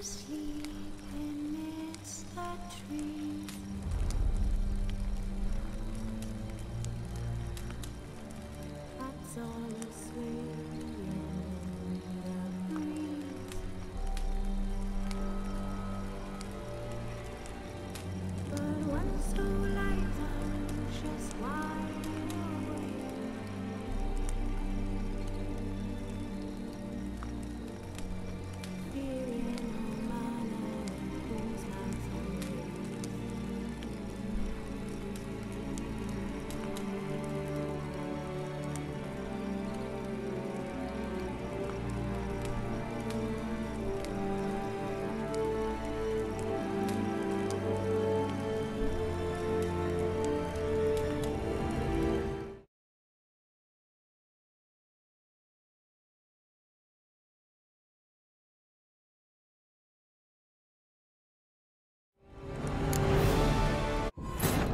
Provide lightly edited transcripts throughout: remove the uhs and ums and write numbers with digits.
asleep amidst the trees. Cats all asleep in the breeze. But one so light anxious wide awake. Fearing no manner whose hands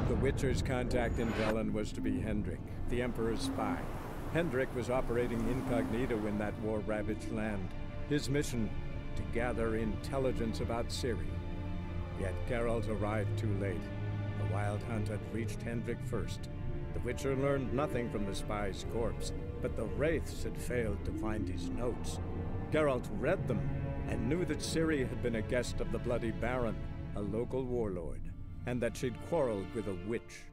The Witcher's contact in Velen was to be Hendrik, the Emperor's spy. Hendrik was operating incognito in that war-ravaged land. His mission, to gather intelligence about Ciri. Yet Geralt arrived too late. The Wild Hunt had reached Hendrik first. The Witcher learned nothing from the spy's corpse, but the Wraiths had failed to find his notes. Geralt read them, and knew that Ciri had been a guest of the Bloody Baron, a local warlord, and that she'd quarreled with a witch.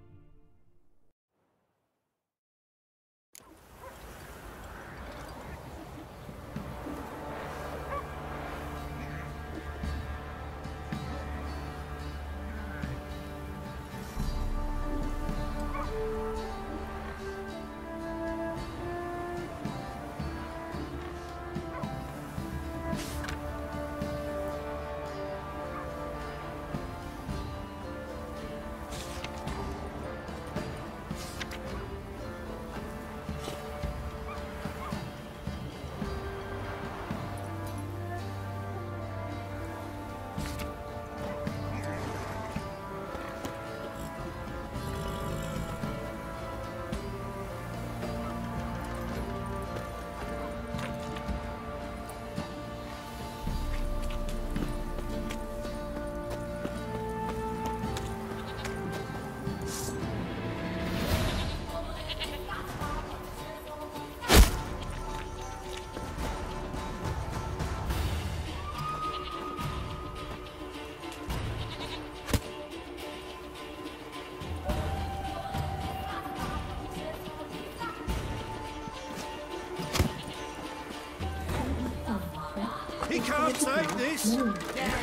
He can't take this! Now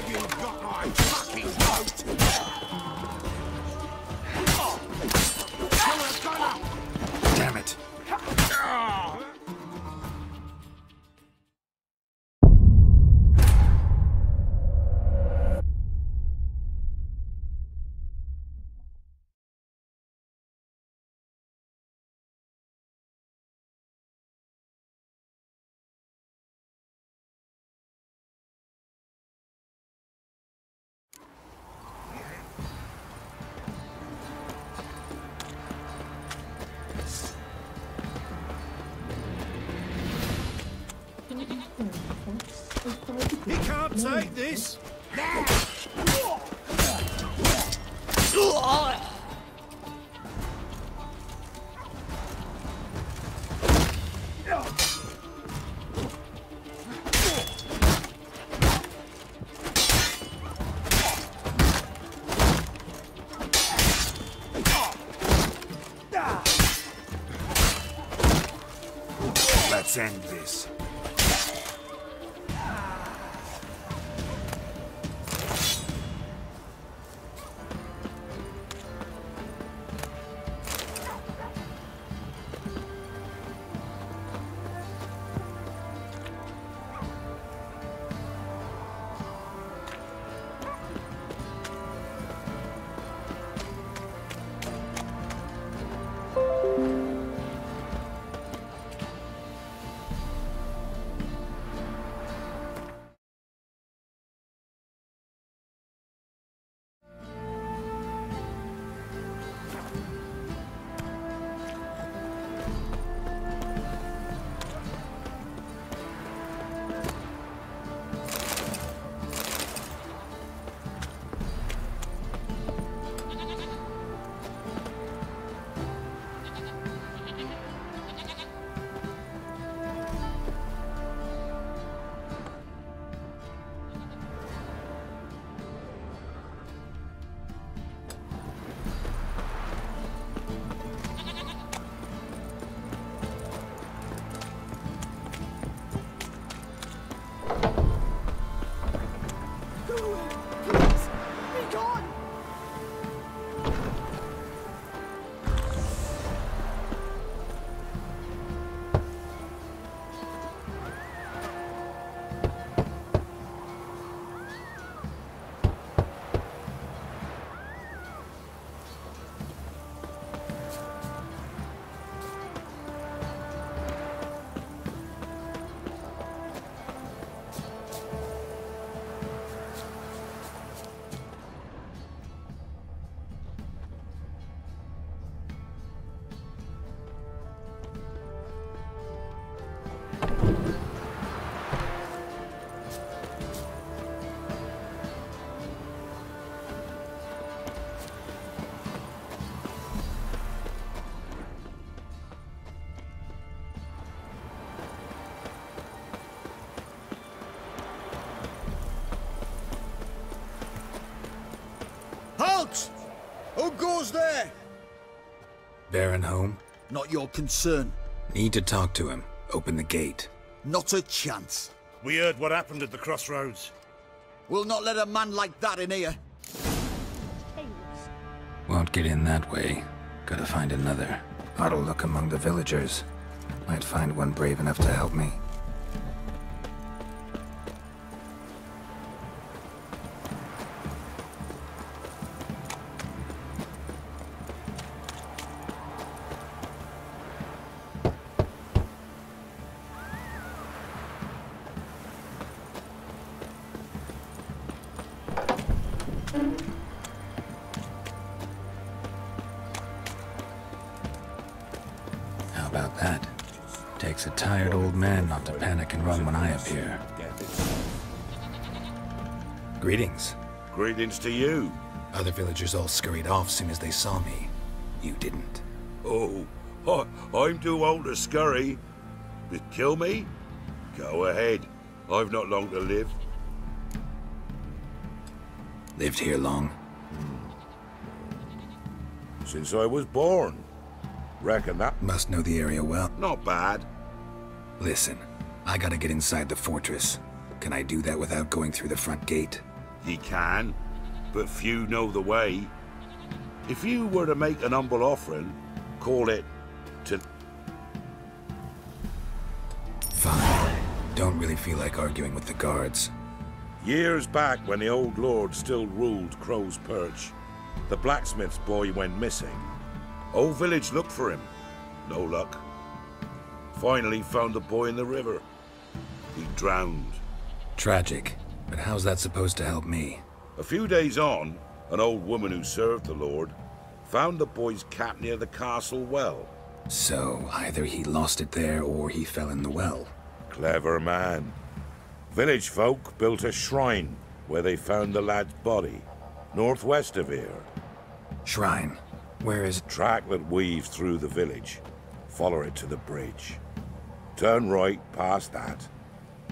you've got my fucking vote! Damn it! He can't take this! Let's end this. Who's there? Baron home? Not your concern. Need to talk to him. Open the gate. Not a chance. We heard what happened at the crossroads. We'll not let a man like that in here. Won't get in that way. Gotta find another. Ought to look among the villagers. Might find one brave enough to help me. How about that? Takes a tired old man not to panic and run when I appear. Greetings. Greetings to you. Other villagers all scurried off soon as they saw me. You didn't. Oh, I'm too old to scurry. But kill me? Go ahead. I've not long to live. Lived here long? Since I was born. Reckon that... Must know the area well. Not bad. Listen, I gotta get inside the fortress. Can I do that without going through the front gate? Ye can, but few know the way. If you were to make an humble offering, call it to... Fine. Don't really feel like arguing with the guards. Years back, when the old lord still ruled Crow's Perch, the blacksmith's boy went missing. Whole village looked for him. No luck. Finally found the boy in the river. He drowned. Tragic. But how's that supposed to help me? A few days on, an old woman who served the lord found the boy's cap near the castle well. So, either he lost it there or he fell in the well. Clever man. Village folk built a shrine where they found the lad's body, northwest of here. Shrine? Where is it? Track that weaves through the village. Follow it to the bridge. Turn right past that.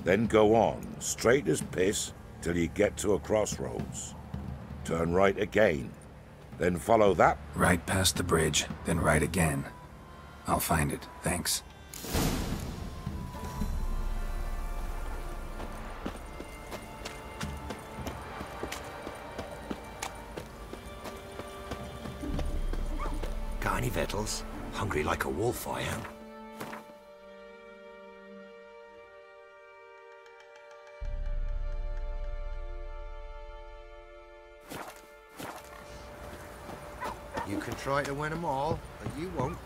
Then go on, straight as piss, till you get to a crossroads. Turn right again. Then follow that. Right past the bridge, then right again. I'll find it, thanks. Got any victuals? Hungry like a wolf, I am. You can try to win them all, but you won't.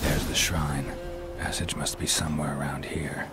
There's the shrine. Passage must be somewhere around here.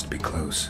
must be close.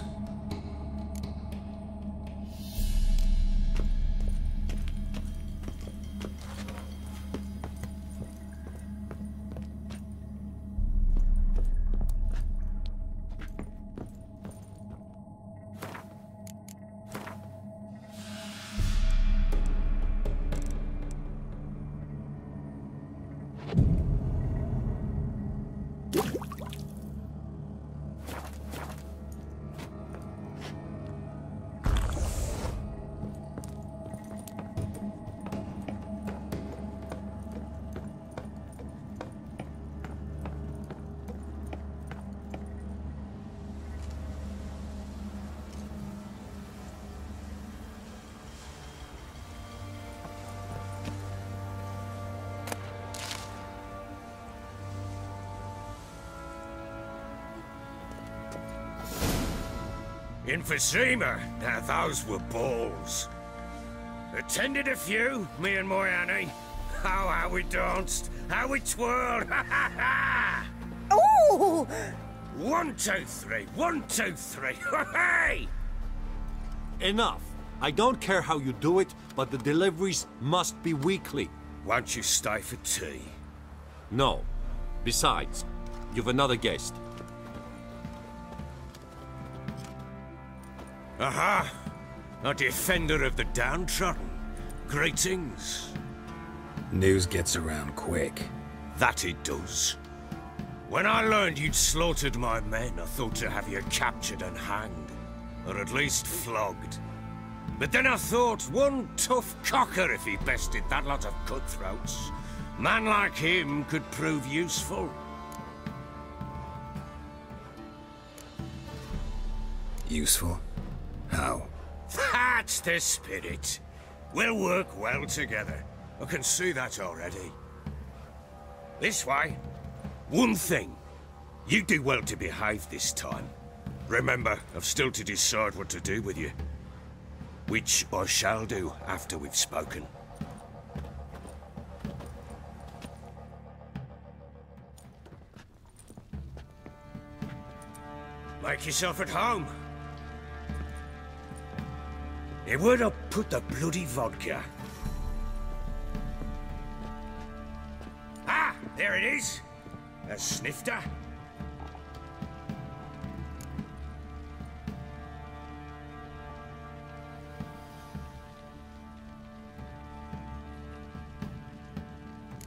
In Vizima, now those were balls. Attended a few, me and my Annie. Oh, how we danced, how we twirled, ha ha ha! Ooh! 1, 2, 3, 1, 2, 3, hey! Enough. I don't care how you do it, but the deliveries must be weekly. Won't you stay for tea? No. Besides, you've another guest. Aha! A defender of the downtrodden. Greetings. News gets around quick. That it does. When I learned you'd slaughtered my men, I thought to have you captured and hanged. Or at least flogged. But then I thought, one tough cocker if he bested that lot of cutthroats. Man like him could prove useful. Useful? How? That's the spirit. We'll work well together. I can see that already. This way. One thing. You do well to behave this time. Remember, I've still to decide what to do with you. Which I shall do after we've spoken. Make yourself at home. Hey, where'd I put the bloody vodka? Ah, there it is. A snifter.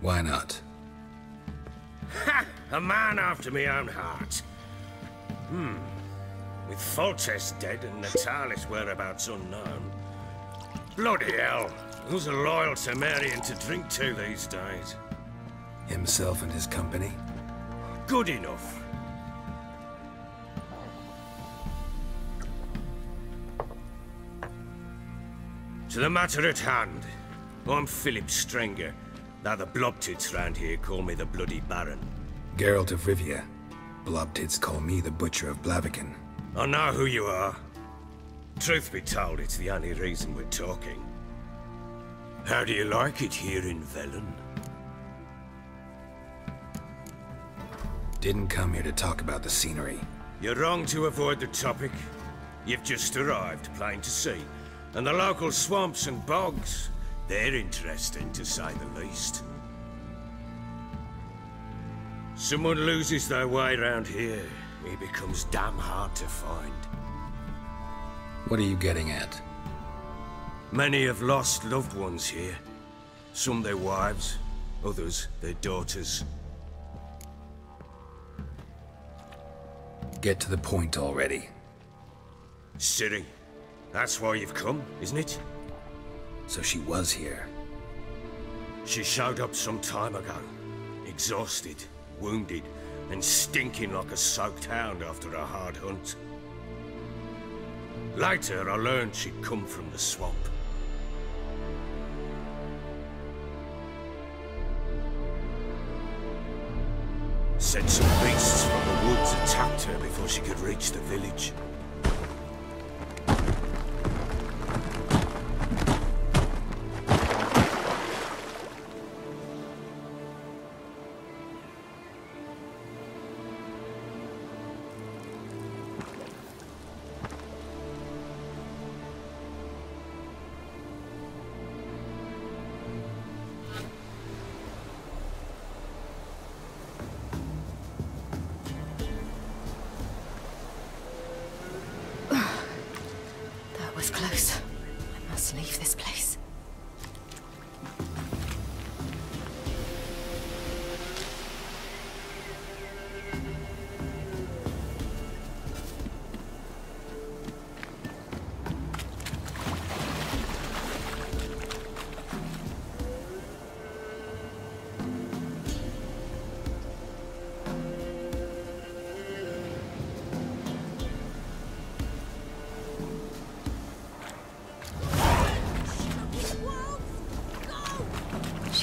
Why not? Ha! A man after my own heart. With Foltest dead and Natalis' whereabouts unknown. Bloody hell. Who's a loyal Temerian to drink to these days? Himself and his company? Good enough. To the matter at hand. I'm Philip Strenger. Now the Blobtits round here call me the Bloody Baron. Geralt of Rivia. Blobtits call me the Butcher of Blaviken. I know who you are. Truth be told, it's the only reason we're talking. How do you like it here in Velen? Didn't come here to talk about the scenery. You're wrong to avoid the topic. You've just arrived, plain to see. And the local swamps and bogs, they're interesting to say the least. Someone loses their way around here, he becomes damn hard to find. What are you getting at? Many have lost loved ones here. Some their wives, others their daughters. Get to the point already. Ciri, that's why you've come, isn't it? So she was here. She showed up some time ago. Exhausted, wounded, and stinking like a soaked hound after a hard hunt. Later, I learned she'd come from the swamp. Said some beasts from the woods attacked her before she could reach the village.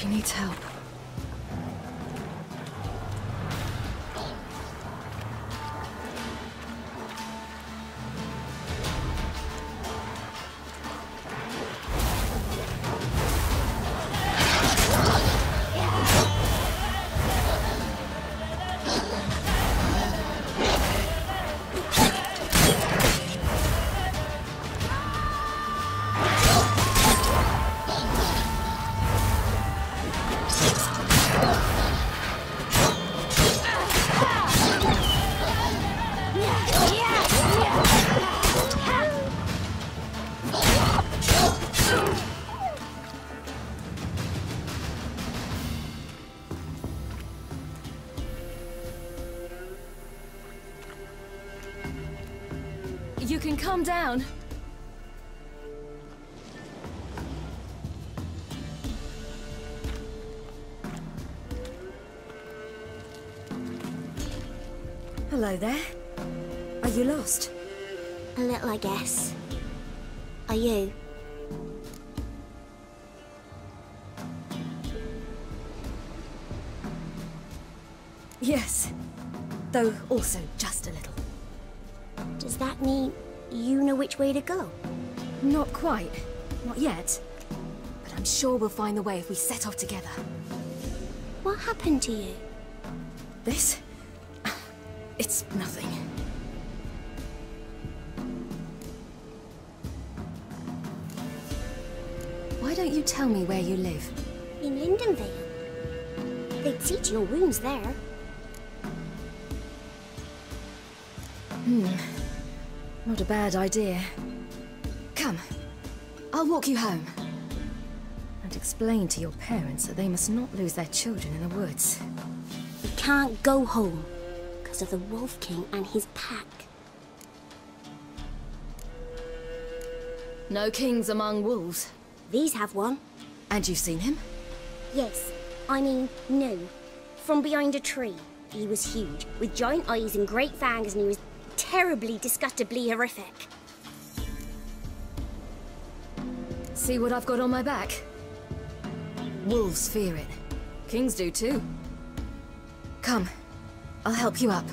She needs help. You can calm down. Hello there. Are you lost? A little, I guess. Are you? Yes. Though also just a little. Does that mean you know which way to go? Not quite. Not yet. But I'm sure we'll find the way if we set off together. What happened to you? This? It's nothing. Why don't you tell me where you live? In Lindenvale. They'd see to your wounds there. Not a bad idea. Come, I'll walk you home. And explain to your parents that they must not lose their children in the woods. We can't go home because of the Wolf King and his pack. No kings among wolves. These have one. And you've seen him? Yes. I mean, no. From behind a tree. He was huge, with giant eyes and great fangs, and he was terribly, disgustingly horrific. See what I've got on my back? Wolves fear it. Kings do too. Come, I'll help you up.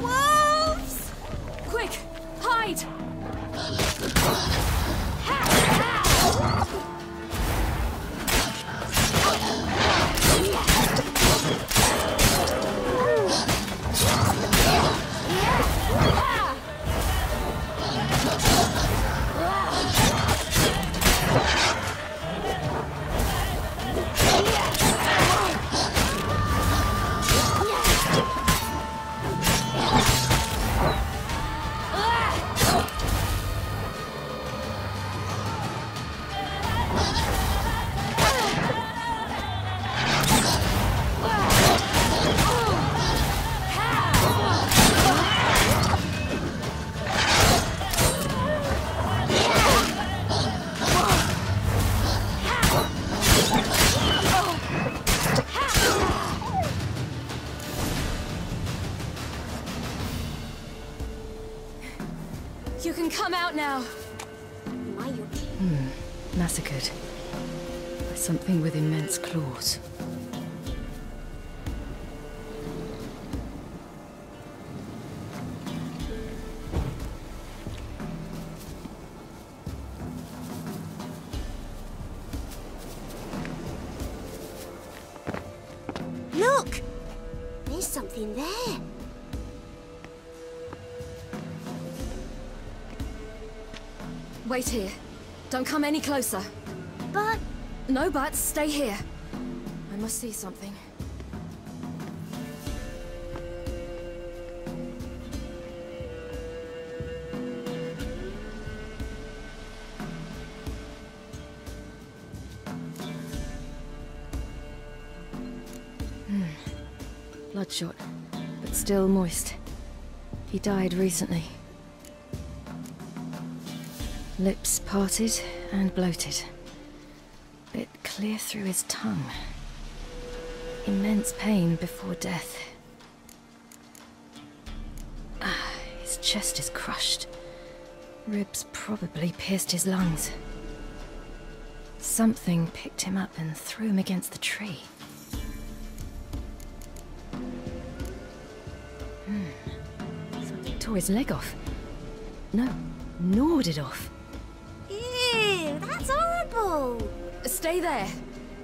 Wolves! Quick, hide! You can come out now. Massacred by something with immense claws. Look! There's something there. Wait here. Don't come any closer. But... No buts. Stay here. I must see something. Bloodshot, but still moist. He died recently. Lips parted and bloated. Bit clear through his tongue. Immense pain before death. His chest is crushed. Ribs probably pierced his lungs. Something picked him up and threw him against the tree. Something tore his leg off. No, gnawed it off. Ew, that's horrible! Stay there,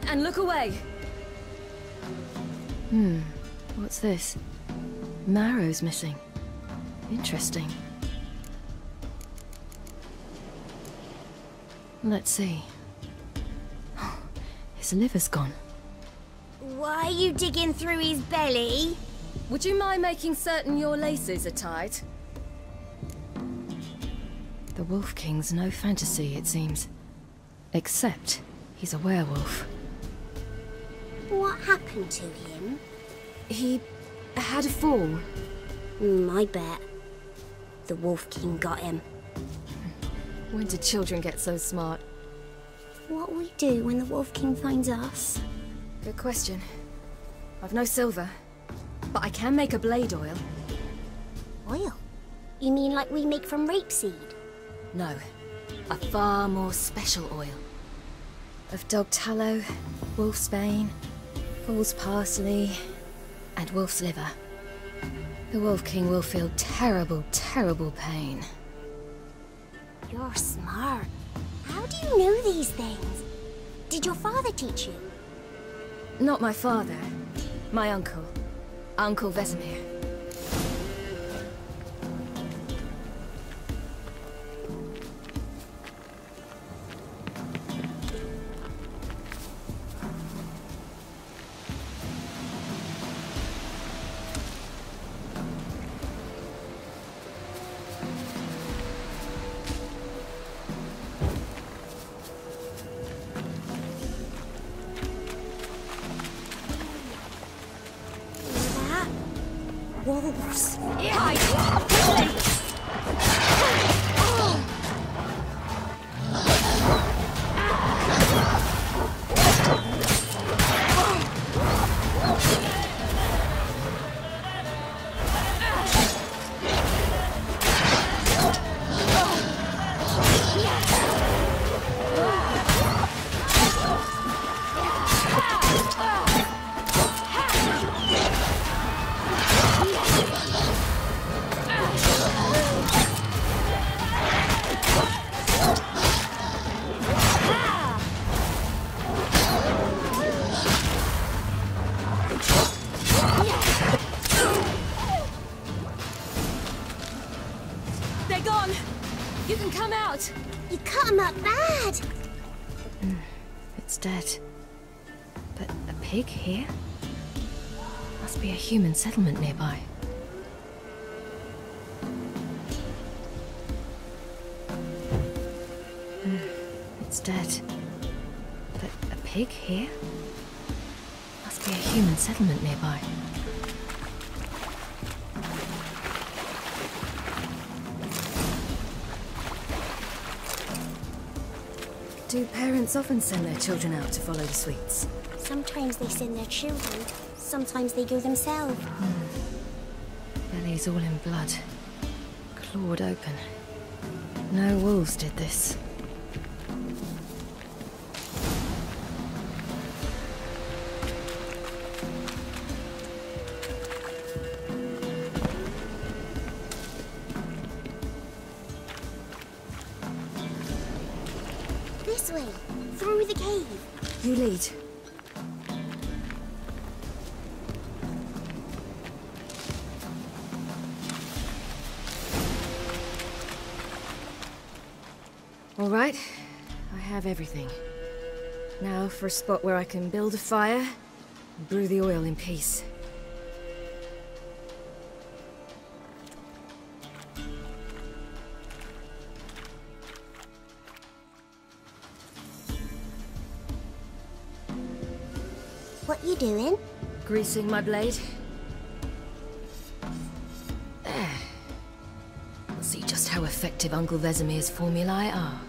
and look away. What's this? Marrow's missing. Interesting. Let's see. His liver's gone. Why are you digging through his belly? Would you mind making certain your laces are tied? The Wolf King's no fantasy, it seems. Except he's a werewolf. What happened to him? He had a fall. I bet. The Wolf King got him. When did children get so smart? What will we do when the Wolf King finds us? Good question. I've no silver, but I can make a blade oil. Oil? You mean like we make from rapeseed? No, a far more special oil. Of dog tallow, wolf's bane, fool's parsley, and wolf's liver. The Wolf King will feel terrible, terrible pain. You're smart. How do you know these things? Did your father teach you? Not my father. My uncle. Uncle Vesemir. Wolves. They're gone! You can come out! You cut him up bad! It's dead. But a pig here? Must be a human settlement nearby. It's dead. But a pig here? Must be a human settlement nearby. Do parents often send their children out to follow the sweets? Sometimes they send their children, sometimes they go themselves. Bellies all in blood. Clawed open. No wolves did this. This way, through the cave. You lead. All right, I have everything. Now for a spot where I can build a fire and brew the oil in peace. What you doing? Greasing my blade. There. We'll see just how effective effective Uncle Vesemir's formulae are.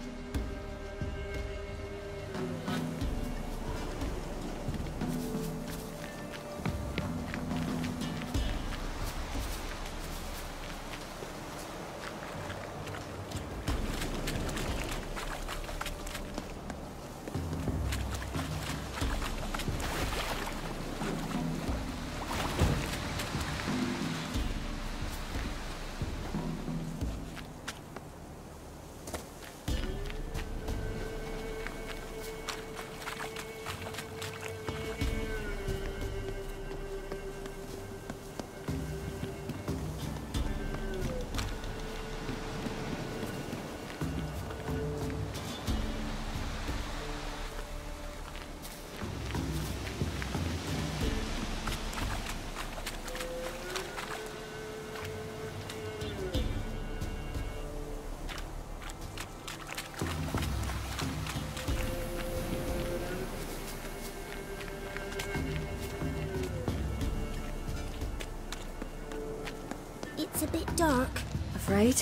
It's a bit dark. Afraid?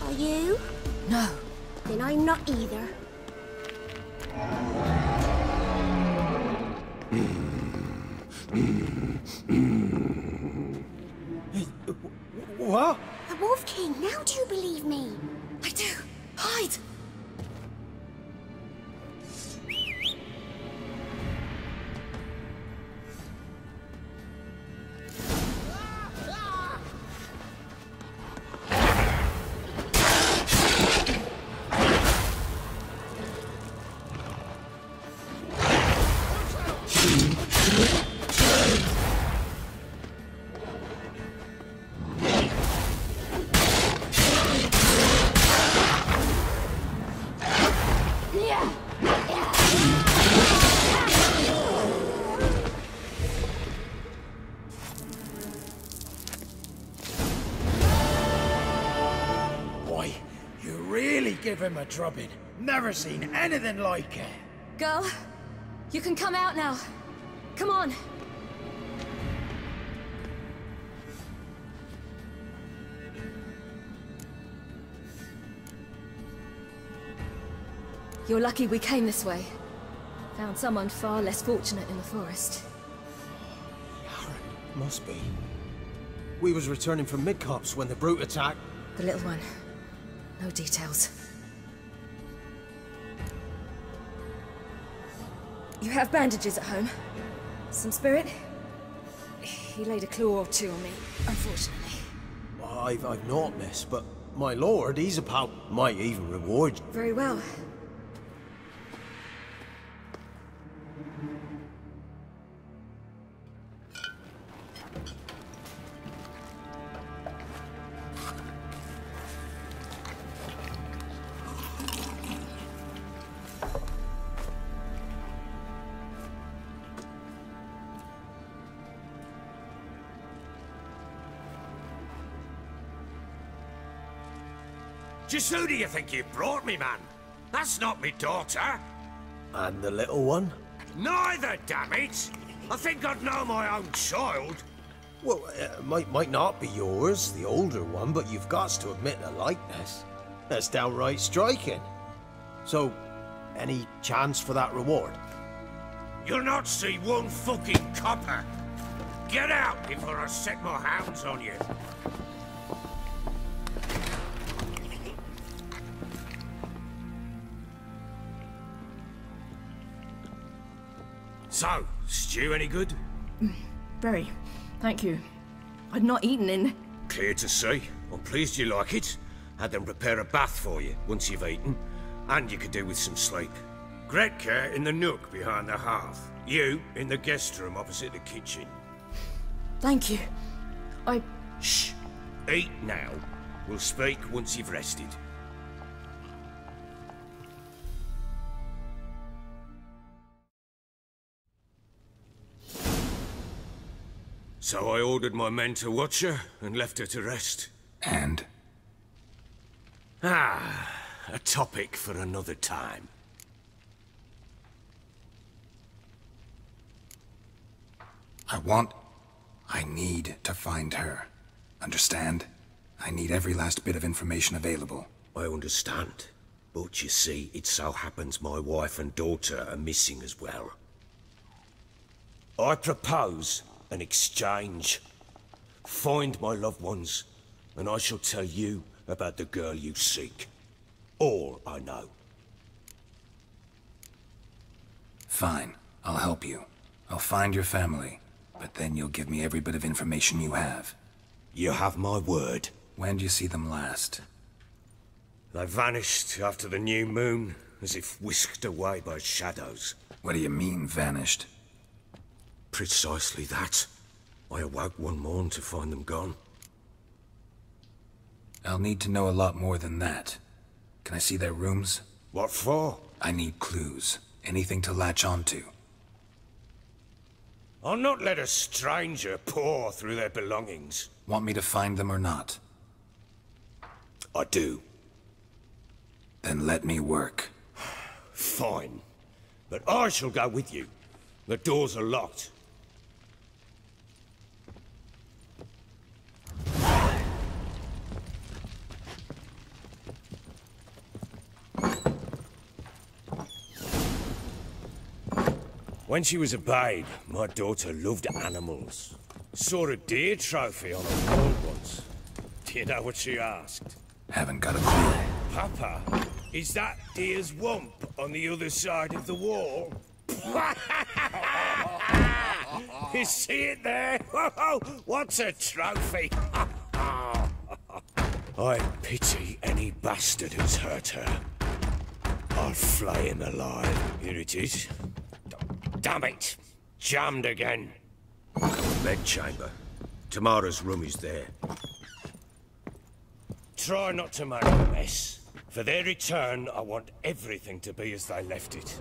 Are you? No. Then I'm not either. What? The Wolf King, now do you believe me? I do. Hide! Give him a drubbing. Never seen anything like it. Girl, you can come out now. Come on. You're lucky we came this way. Found someone far less fortunate in the forest. Aaron, must be. We was returning from Midcopse when the brute attacked. The little one. No details. You have bandages at home? Some spirit? He laid a claw or two on me, unfortunately. I've not, miss, but my lord, he's a pal. Might even reward you. Very well. Just who do you think you brought me, man? That's not me daughter. And the little one? Neither, damn it! I think I'd know my own child. Well, might not be yours, the older one, but you've got to admit the likeness. That's downright striking. So, any chance for that reward? You'll not see one fucking copper. Get out before I set my hounds on you. So, stew any good? Very. Thank you. I'd not eaten in... Clear to see. I'm pleased you like it. Had them prepare a bath for you once you've eaten. And you could do with some sleep. Gretka in the nook behind the hearth. You in the guest room opposite the kitchen. Thank you. Shh. Eat now. We'll speak once you've rested. So I ordered my men to watch her and left her to rest. And? A topic for another time. I need to find her. Understand? I need every last bit of information available. I understand. But you see, it so happens my wife and daughter are missing as well. I propose an exchange. Find my loved ones, and I shall tell you about the girl you seek. All I know. Fine. I'll help you. I'll find your family. But then you'll give me every bit of information you have. You have my word. When did you see them last? They vanished after the new moon, as if whisked away by shadows. What do you mean, vanished? Precisely that. I awoke one morn to find them gone. I'll need to know a lot more than that. Can I see their rooms? What for? I need clues. Anything to latch onto. I'll not let a stranger pore through their belongings. Want me to find them or not? I do. Then let me work. Fine. But I shall go with you. The doors are locked. When she was a babe, my daughter loved animals. Saw a deer trophy on a wall once. Do you know what she asked? Haven't got a clue. Papa, is that deer's wump on the other side of the wall? You see it there? What's a trophy? I pity any bastard who's hurt her. I'll flay him alive. Here it is. Damn it! Jammed again. Bedchamber. Tamara's room is there. Try not to make a mess. For their return, I want everything to be as they left it.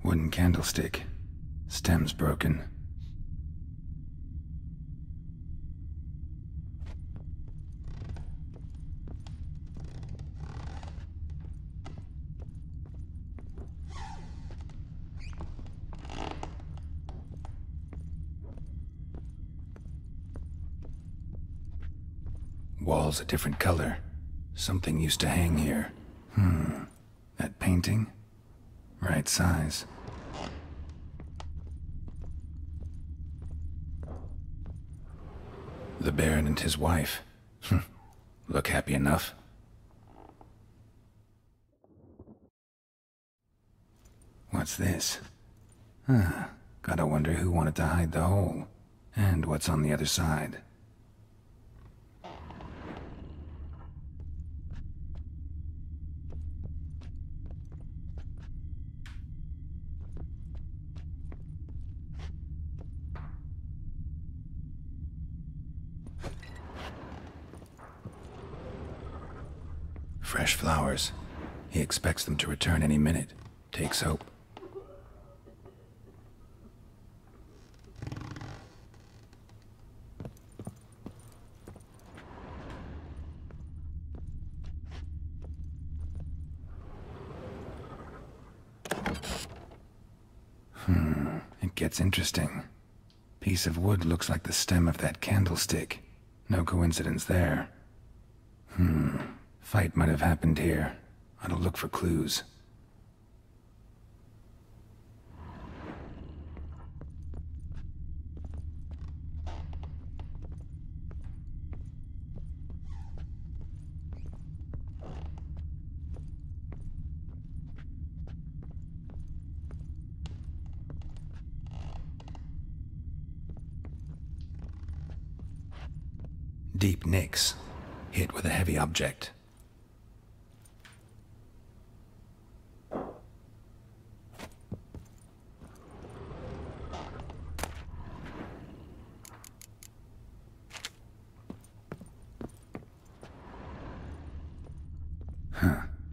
Wooden candlestick. Stem's broken. Wall's a different color. Something used to hang here. That painting? Right size. The Baron and his wife. Look happy enough. What's this? Gotta wonder who wanted to hide the hole. And what's on the other side. Fresh flowers. He expects them to return any minute. Takes hope. It gets interesting. Piece of wood looks like the stem of that candlestick. No coincidence there. Fight might have happened here. I'll look for clues. Deep nicks. Hit with a heavy object.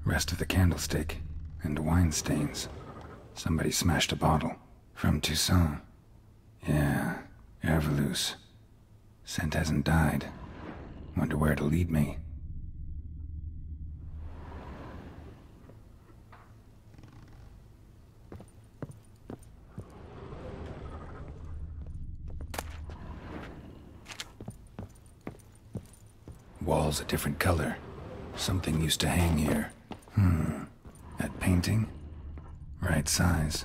Rest of the candlestick. And wine stains. Somebody smashed a bottle. From Toussaint. Yeah, Herveloos. Scent hasn't died. Wonder where it'll lead me. wall's a different color. Something used to hang here. That painting? Right size.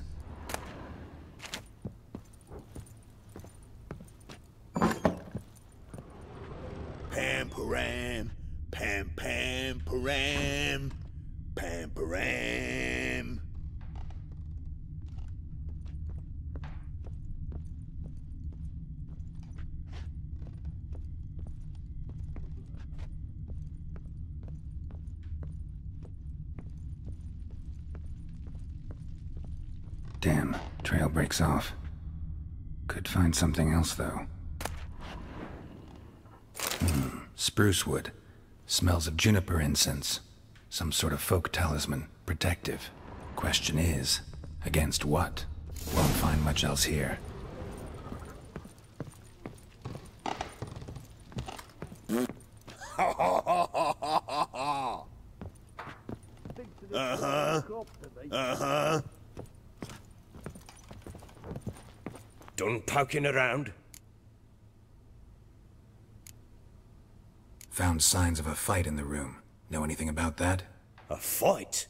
Pam-param, pam-pam-param, pam-param. Damn, trail breaks off. Could find something else, though. Spruce wood. Smells of juniper incense. Some sort of folk talisman. Protective. Question is, against what? Won't find much else here. Done poking around? Found signs of a fight in the room. Know anything about that? A fight?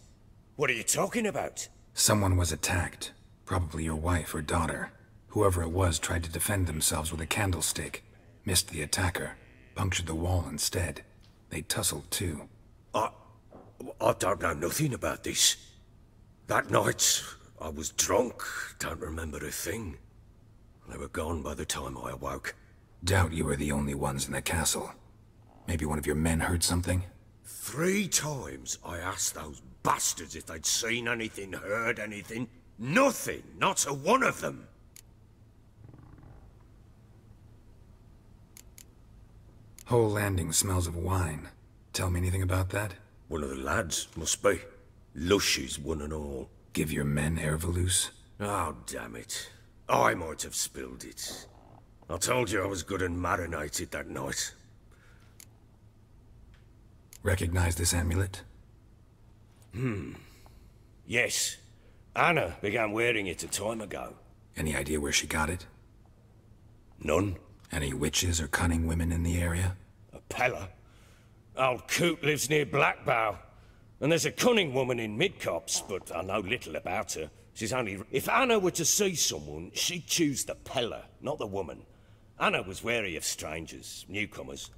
What are you talking about? Someone was attacked. Probably your wife or daughter. Whoever it was tried to defend themselves with a candlestick. Missed the attacker. Punctured the wall instead. They tussled too. I don't know nothing about this. That night, I was drunk. Don't remember a thing. They were gone by the time I awoke. Doubt you were the only ones in the castle. Maybe one of your men heard something? 3 times I asked those bastards if they'd seen anything, heard anything. Nothing, not a one of them. Whole landing smells of wine. Tell me anything about that? One of the lads, must be. Lushes, one and all. Give your men Ervelus? Oh, damn it. I might have spilled it. I told you I was good and marinated that night. Recognize this amulet? Yes. Anna began wearing it a time ago. Any idea where she got it? None. Any witches or cunning women in the area? A Pella. Old Coot lives near Blackbow. And there's a cunning woman in Midcopse, but I know little about her. She's only... If Anna were to see someone, she'd choose the Pella, not the woman. Anna was wary of strangers, newcomers.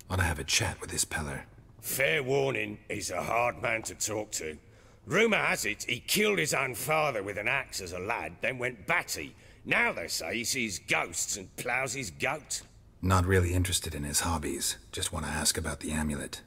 Ought to have a chat with this Peller. Fair warning, he's a hard man to talk to. Rumour has it he killed his own father with an axe as a lad, then went batty. Now they say he sees ghosts and ploughs his goat. Not really interested in his hobbies. Just want to ask about the amulet.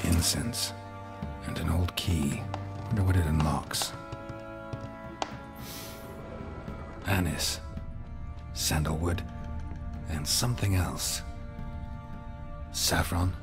Incense. And an old key. Wonder what it unlocks. Anise. Sandalwood. And something else. Saffron?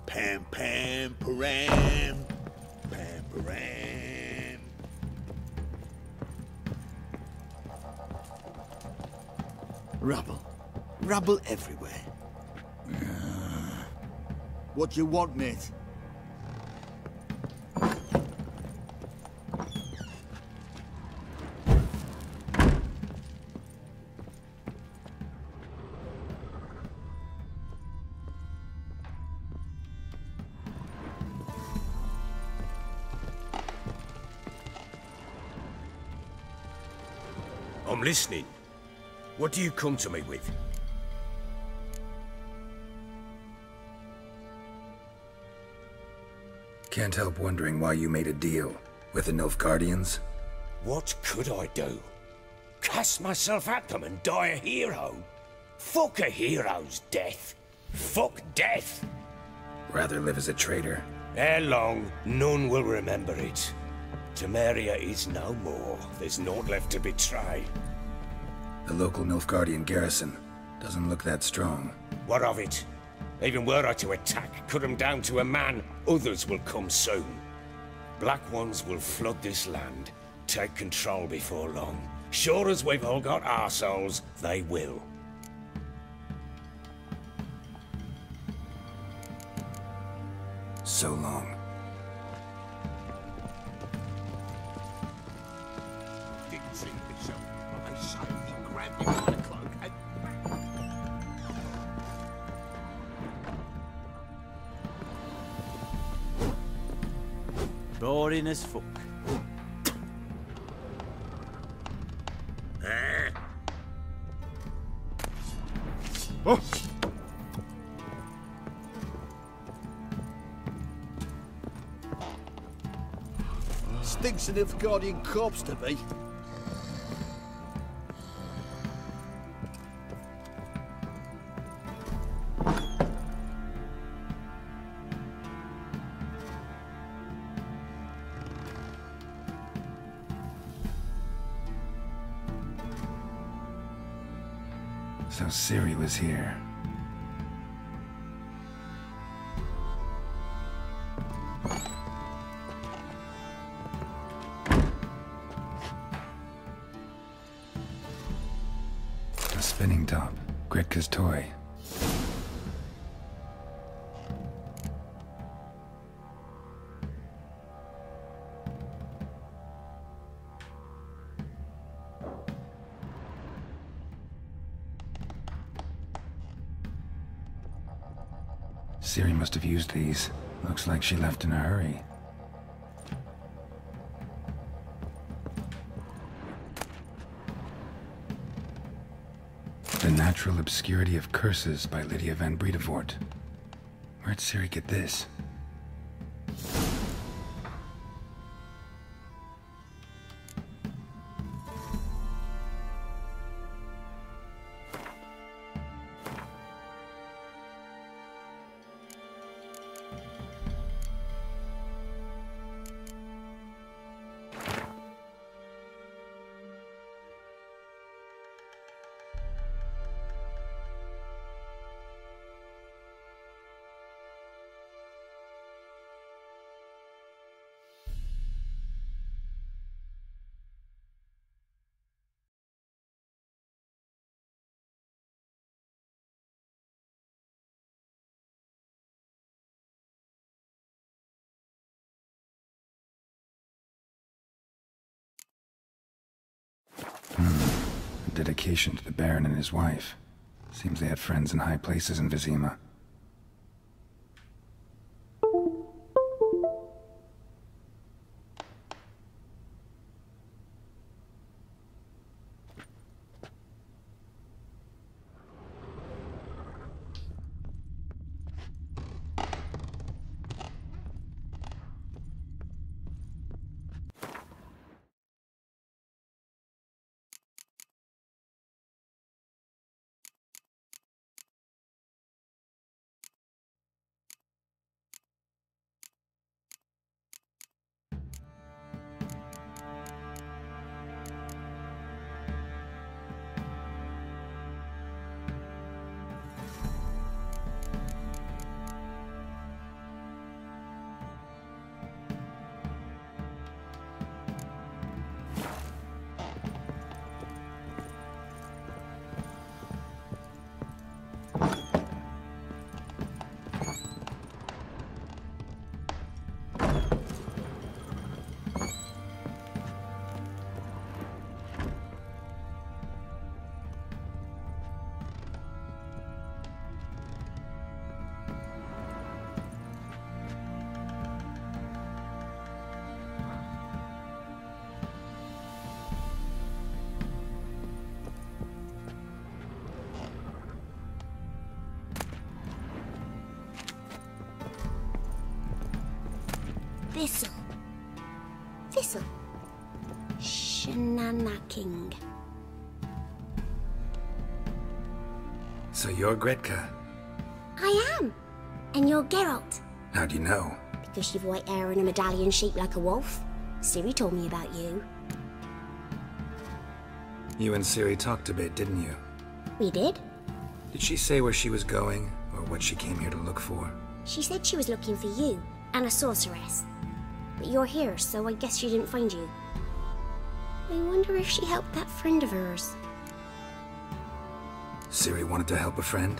Pam, pam, param. Pam, param. Rabble. Rabble everywhere. What do you want, mate? I'm listening. What do you come to me with? Can't help wondering why you made a deal with the Nilfgaardians. What could I do? Cast myself at them and die a hero? Fuck a hero's death. Fuck death. Rather live as a traitor. Ere long, none will remember it. Temeria is no more. There's naught left to betray. The local Nilfgaardian garrison doesn't look that strong. What of it? Even were I to attack, cut them down to a man, others will come soon. Black Ones will flood this land, take control before long. Sure as we've all got arseholes, they will. So long. Didn't see myself. I suddenly grabbed him by the cloak and... Boring as fuck. Oh! Stinks of Nilfgaardian corpse to me. So Ciri was here. A spinning top. Gretka's toy. Ciri must have used these. Looks like she left in a hurry. The Natural Obscurity of Curses by Lydia van Bredevoort. Where'd Ciri get this? A dedication to the Baron and his wife. Seems they had friends in high places in Vizima. Thistle. Thistle. Shanana King. So you're Gretka? I am. And you're Geralt. How do you know? Because you've white hair and a medallion shaped like a wolf. Ciri told me about you. You and Ciri talked a bit, didn't you? We did. Did she say where she was going, or what she came here to look for? She said she was looking for you, and a sorceress. But you're here, so I guess she didn't find you. I wonder if she helped that friend of hers. Ciri wanted to help a friend?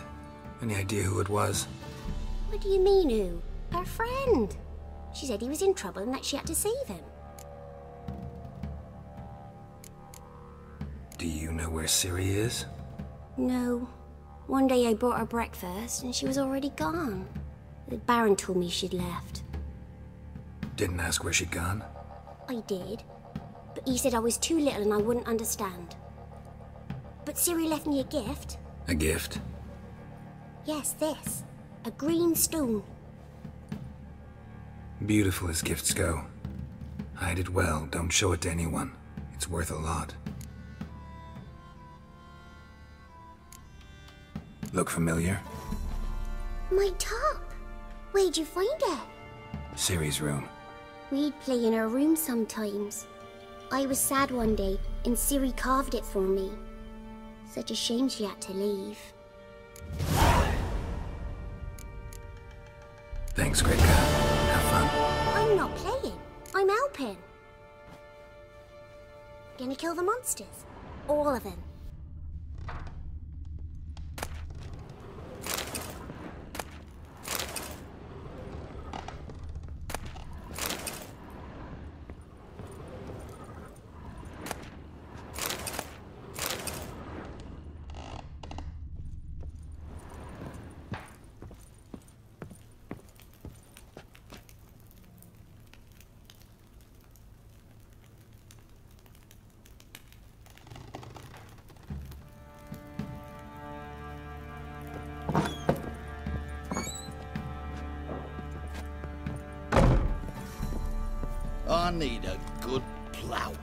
Any idea who it was? What do you mean, who? Her friend. She said he was in trouble and that she had to save him. Do you know where Ciri is? No. One day I brought her breakfast and she was already gone. The Baron told me she'd left. Didn't ask where she'd gone? I did. But he said I was too little and I wouldn't understand. But Ciri left me a gift. A gift? Yes, this. A green stone. Beautiful as gifts go. Hide it well, don't show it to anyone. It's worth a lot. Look familiar? My top. Where'd you find it? Ciri's room. We'd play in her room sometimes. I was sad one day, and Ciri carved it for me. Such a shame she had to leave. Thanks, Gretka. Have fun. I'm not playing. I'm helping. Gonna kill the monsters. All of them. I need a good plough.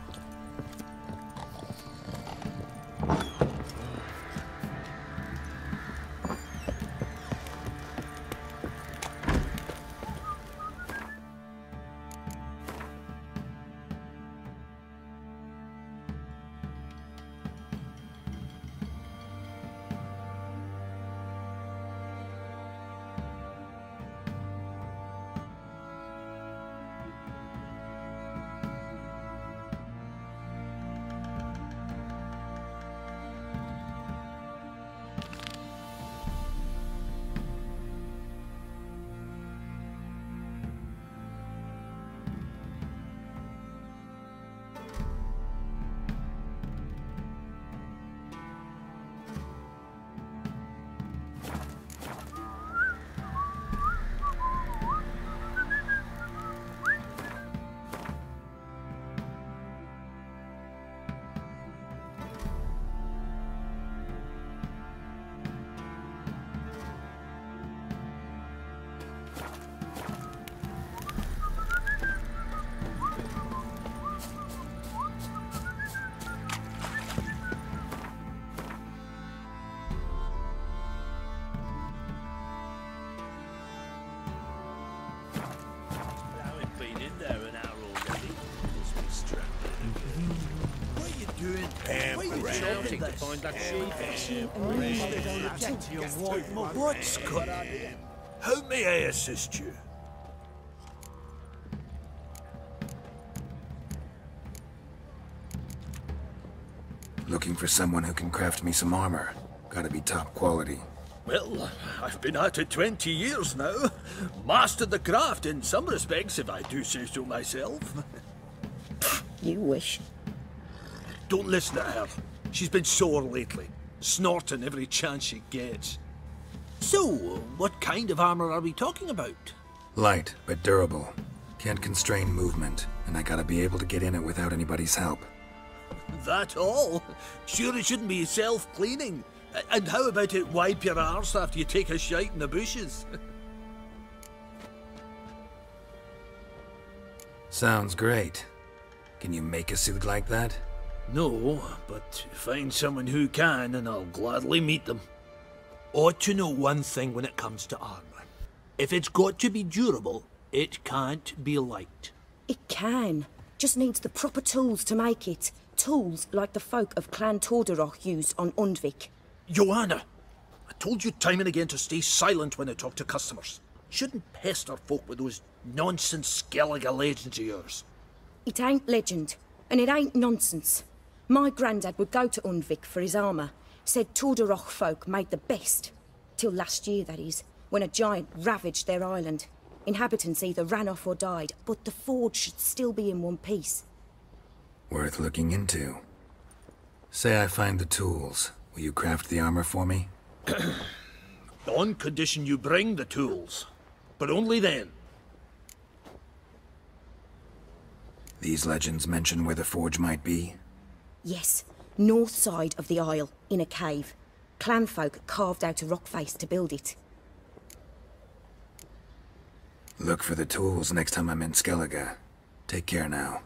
What's good? How may I assist you? Looking for someone who can craft me some armor. Gotta be top quality. Well, I've been at it 20 years now. Mastered the craft in some respects, if I do say so myself. You wish. Don't listen to her. She's been sore lately, snorting every chance she gets. So, what kind of armor are we talking about? Light, but durable. Can't constrain movement, and I gotta be able to get in it without anybody's help. That all? Sure it shouldn't be self-cleaning. And how about it wipe your arse after you take a shite in the bushes? Sounds great. Can you make a suit like that? No, but find someone who can and I'll gladly meet them. Ought to know one thing when it comes to armor. If it's got to be durable, it can't be light. It can. Just needs the proper tools to make it. Tools like the folk of Clan Tordarroch used on Undvik. Joanna! I told you time and again to stay silent when I talk to customers. Shouldn't pester folk with those nonsense Skellige legends of yours. It ain't legend, and it ain't nonsense. My granddad would go to Undvik for his armour. Said Tordarroch folk made the best. Till last year, that is, when a giant ravaged their island. Inhabitants either ran off or died, but the forge should still be in one piece. Worth looking into. Say I find the tools. Will you craft the armor for me? On condition you bring the tools. But only then. These legends mention where the forge might be? Yes, north side of the isle, in a cave. Clanfolk carved out a rock face to build it. Look for the tools next time I'm in Skellige. Take care now.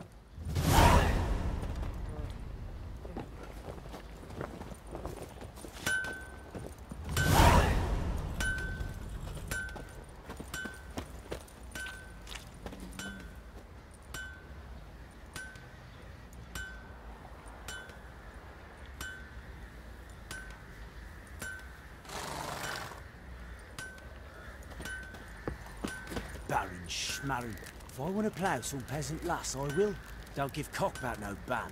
Baron Schmarren. If I want to plough some peasant lass, I will. Don't give cock about no ban.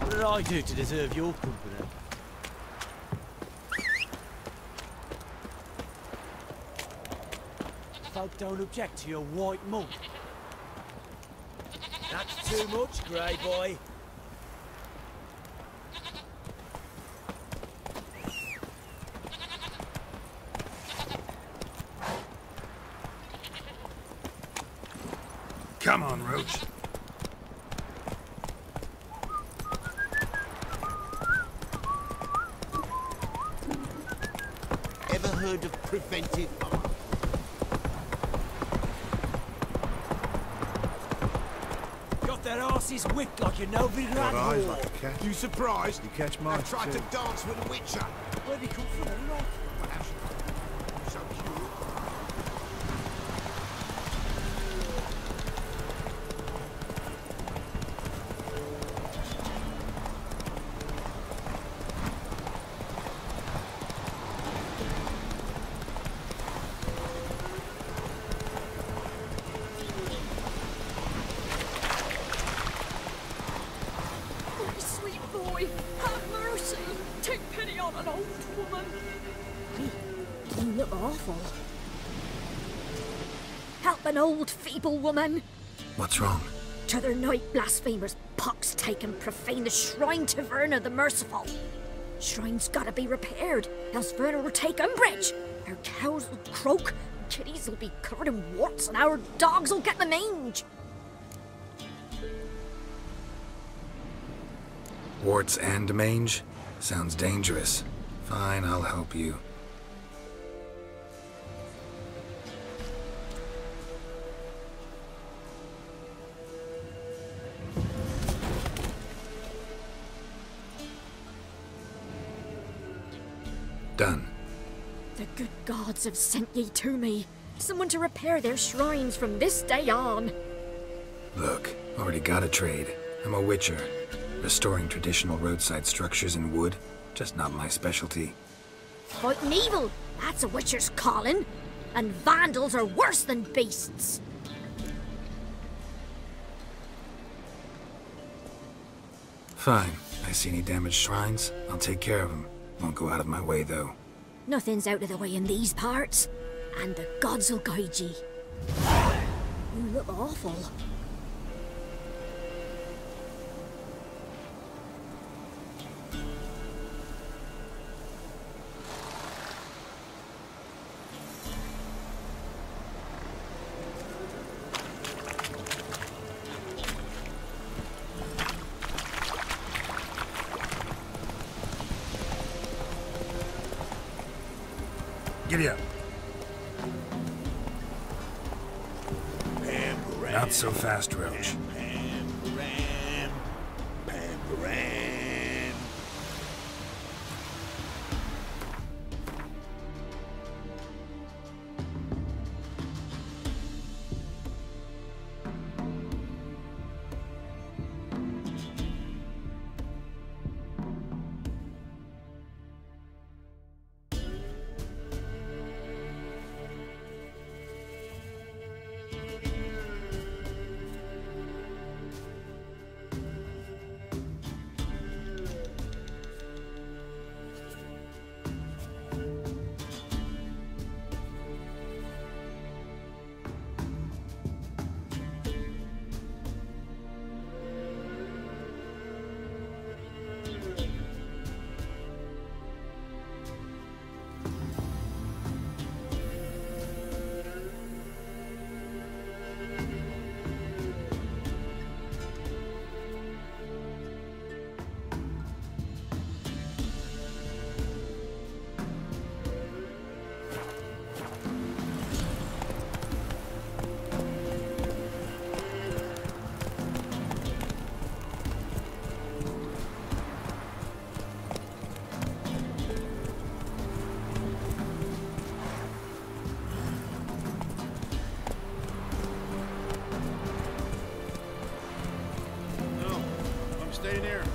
What did I do to deserve your company? Folk don't object to your white monk. That's too much, grey boy. Come on, Roach. Ever heard of preventive harm? Got their asses whipped like a nobody ran eyes war. like a cat. You surprised? You catch mine, I tried too. to dance with a witcher. Where'd he come from anyway? So cute. My sweet boy, have mercy. Take pity on an old woman. You look awful. Help an old feeble woman. What's wrong? T'other night blasphemers pox take and profane the shrine to Verna the Merciful. Shrine's gotta be repaired, else Verna will take umbrage. Our cows will croak, kitties will be covered in warts, and our dogs will get the mange. Warts and mange? Sounds dangerous. Fine, I'll help you. Done. The good gods have sent ye to me. Someone to repair their shrines from this day on. Look, already got a trade. I'm a witcher. Restoring traditional roadside structures in wood, just not my specialty. Fighting evil, that's a witcher's calling. And vandals are worse than beasts. Fine. I see any damaged shrines, I'll take care of them. Won't go out of my way, though. Nothing's out of the way in these parts, and the gods will guide ye. You look awful. Giddy up. Not so fast, Roach.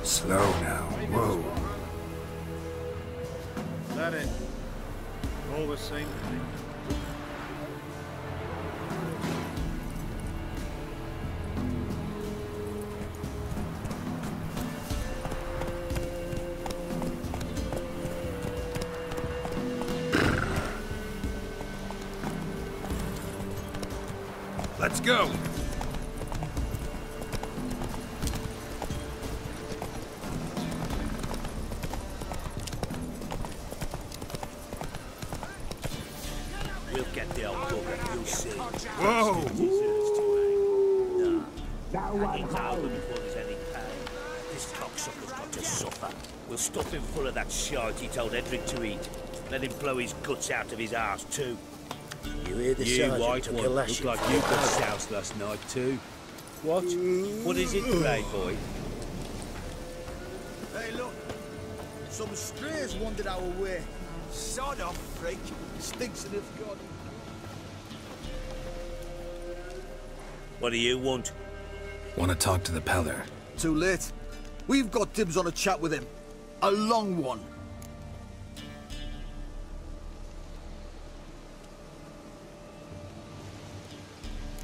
Slow now. Whoa. Is that it? All the same thing. Let's go! We'll get the old bugger, you'll see. Whoa! Hanging's over before there's any pain. This cocksucker's got to suffer. We'll stuff him full of that shite he told Edric to eat. Let him blow his guts out of his arse too. You hear the sergeant white took one, a look lashing like for you that. got soused last night too. What? What is it, Grey Boy? Hey, look. Some strays wandered our way. Sod off, freak. Stinks in if God. What do you want? Want to talk to the Peller. Too late. We've got dibs on a chat with him. A long one.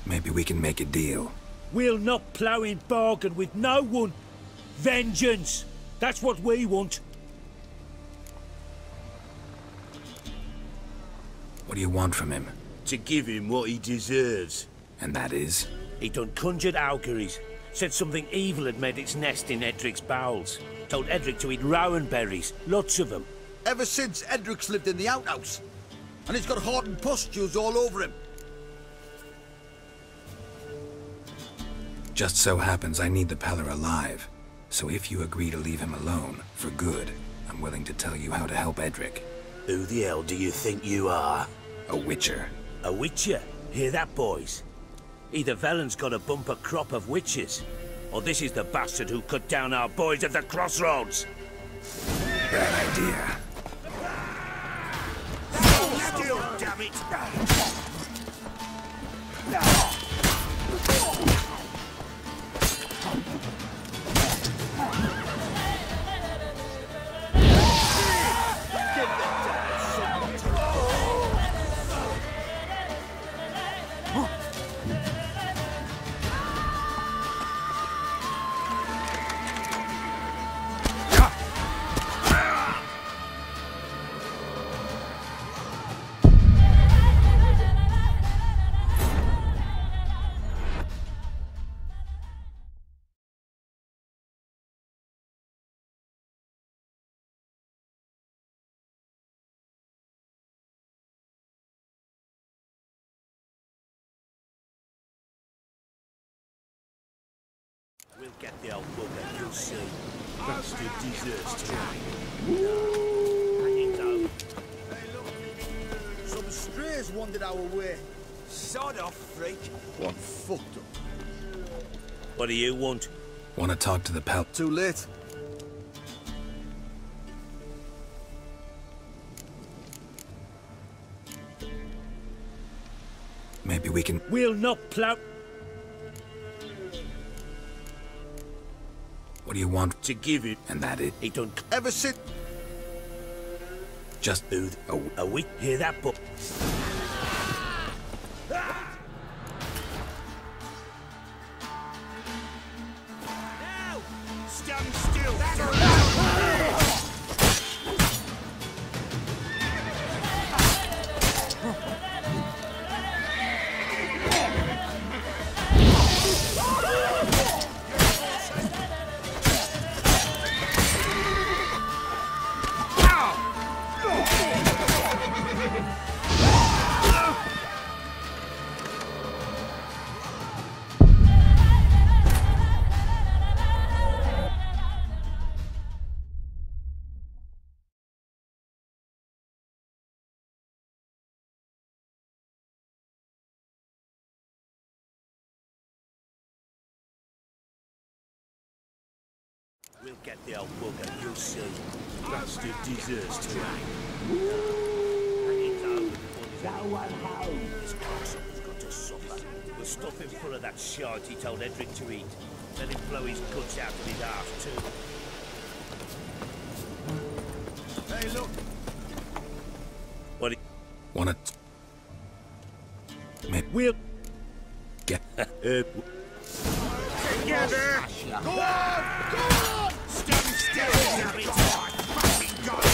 Maybe we can make a deal. We'll not plough in bargain with no one. Vengeance! That's what we want. What do you want from him? To give him what he deserves. And that is? He done conjured auguries. Said something evil had made its nest in Edric's bowels. Told Edric to eat rowan berries. Lots of them. Ever since Edric's lived in the outhouse. And he's got hardened pustules all over him. Just so happens I need the Peller alive. So if you agree to leave him alone, for good, I'm willing to tell you how to help Edric. Who the hell do you think you are? A witcher. A witcher? Hear that, boys? Either Velen's got a bumper crop of witches, or this is the bastard who cut down our boys at the crossroads. Bad idea. damn it! We'll get the old bugger, you'll see. Bastard deserves to die. Hang it out. Hey, look. Some strays wandered our way. Sod off, freak. What fucked up? What do you want? Want to talk to the pal? Too late. Maybe we can... We'll not plow... What do you want? To give it. And that it? He don't ever sit. Just do... A week. Hear that, but... Now! Stand still! We'll get the old bugger, you'll see. Bastard deserves to die. Hang it out. This cocksucker's got to suffer. We'll stuff him full of that shite he told Edric to eat. Let him blow his guts out of his arse too. Hey, look. What? Want to... Maybe we'll... Get... Together! Go on! Go on! Stand still, damn it! Fucking God!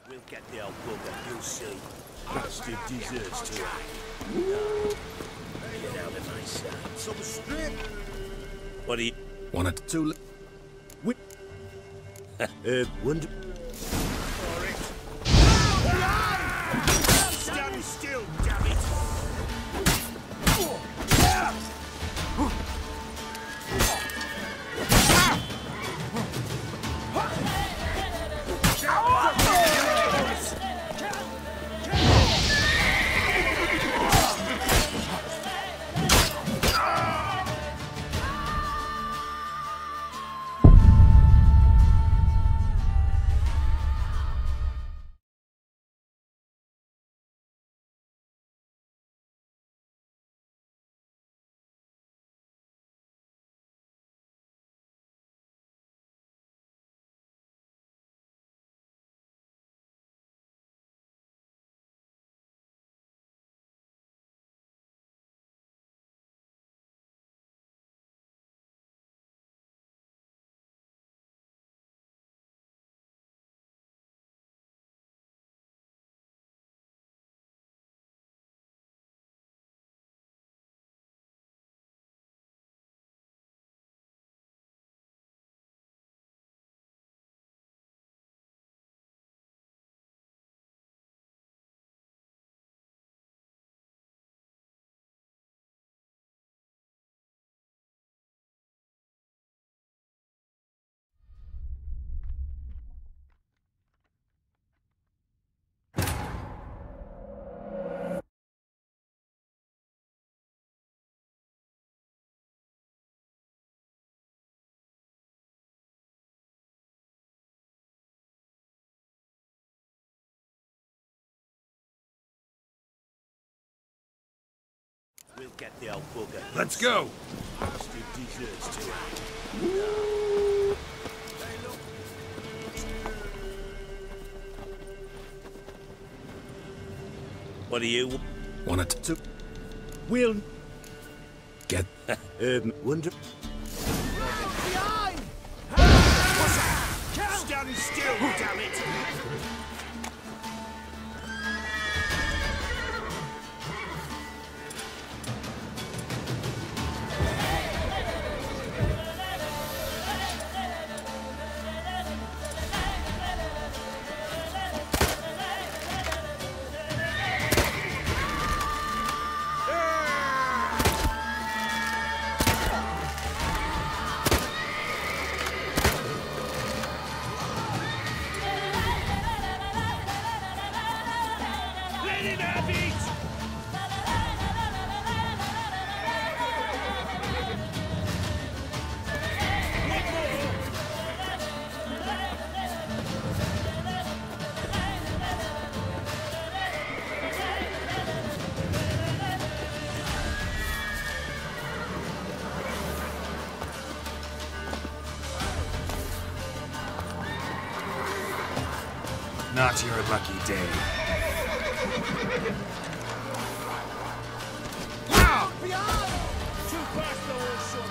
We'll get the old bugger, you'll see. Bastard deserves to die. Get out of my sight. Some straight. What do you... Want it? Too late. Wonder... Stand still, We'll get the old bugger. Let's go! Bastard deserves to. What do you want it to? We'll get. Wonder. Behind! Stand still, damn it! Not your lucky day. Now! Behind! Too fast, the old son.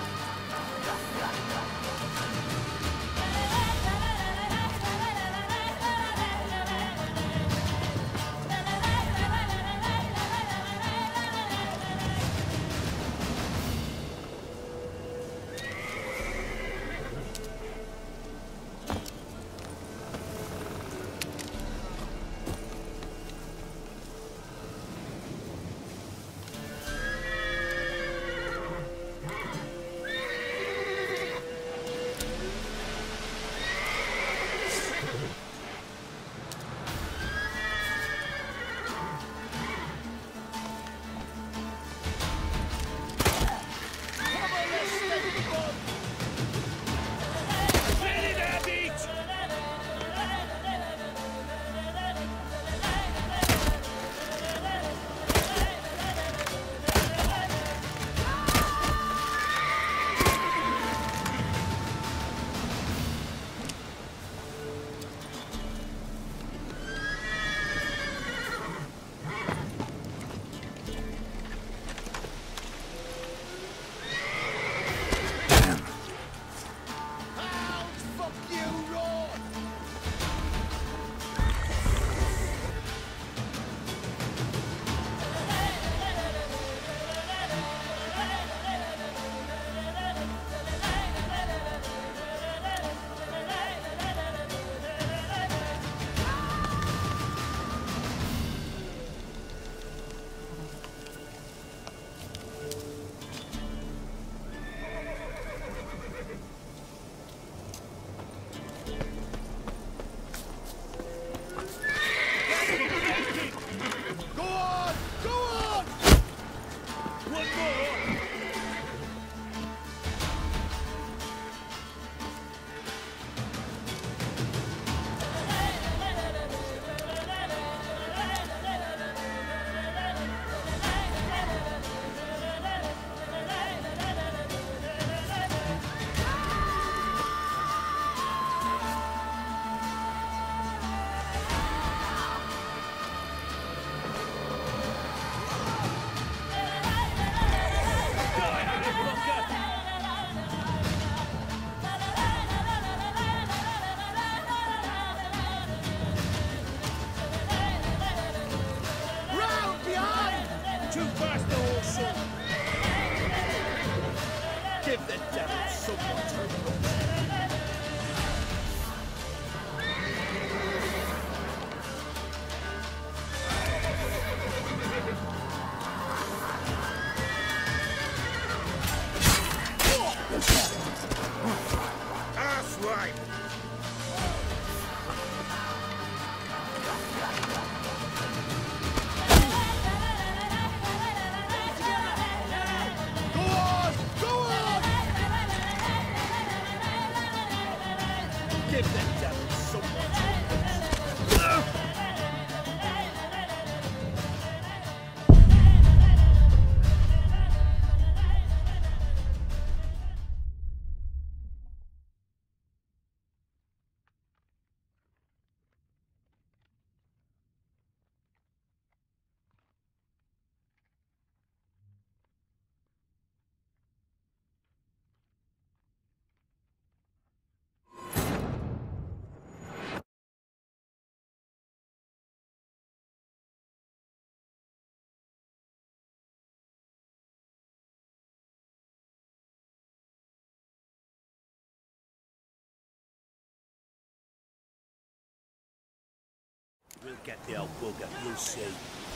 get the old bugger, you'll see.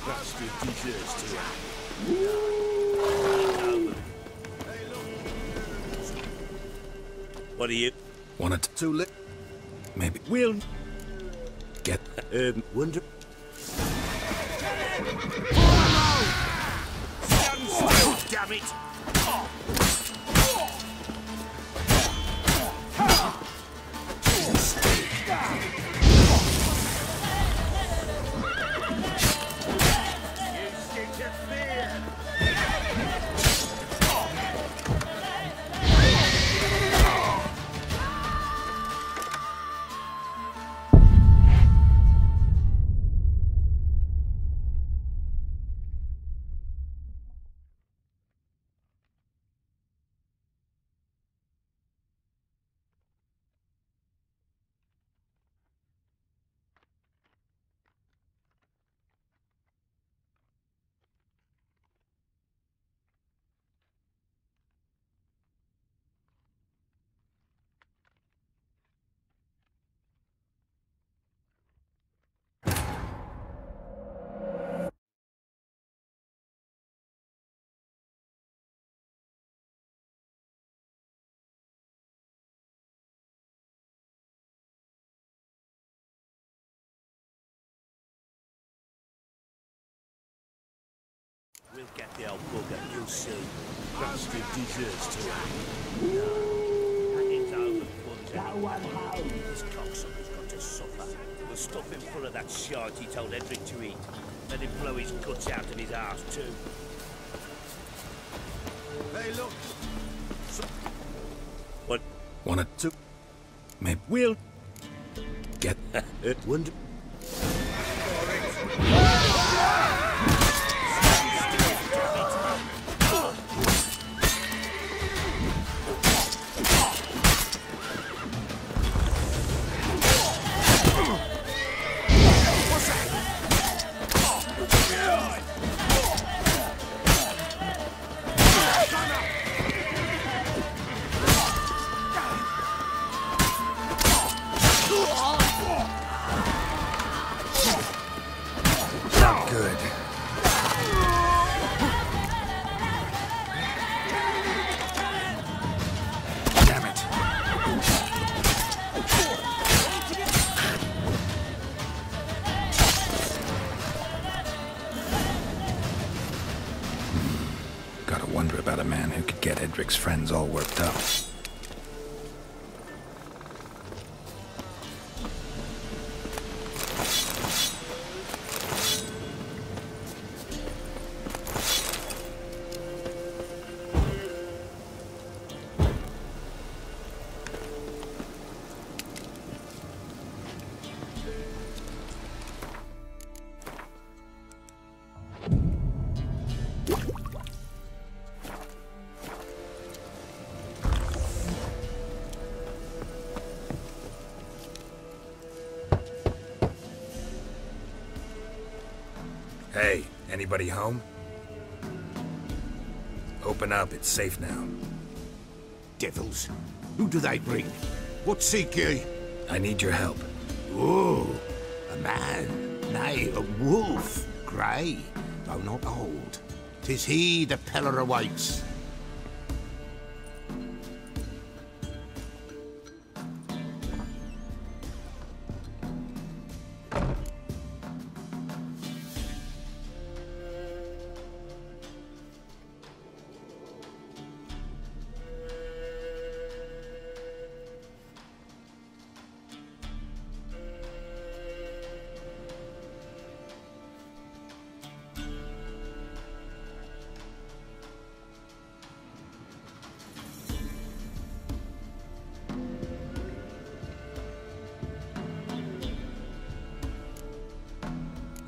Bastard deserves to have. What are you? Want it? Too late. Maybe. We'll get. Wonder. Stand still, damn it! We'll get the old bugger, you'll see. Bastard deserves to have. Hanging's over, but this cocksucker's got to suffer. We'll stuff him full of that shite he told Hendrik to eat. Let him blow his guts out of his arse too. Hey, look. What? Want it to? Maybe. We'll get. Wonder. Good. Damn it. Gotta wonder about a man who could get Edric's friends all worked up. Hey, anybody home? Open up, it's safe now. Devils. Who do they bring? What seek ye? I need your help. Oh, a man, nay, a wolf, grey, though not old. 'Tis he the Peller awaits.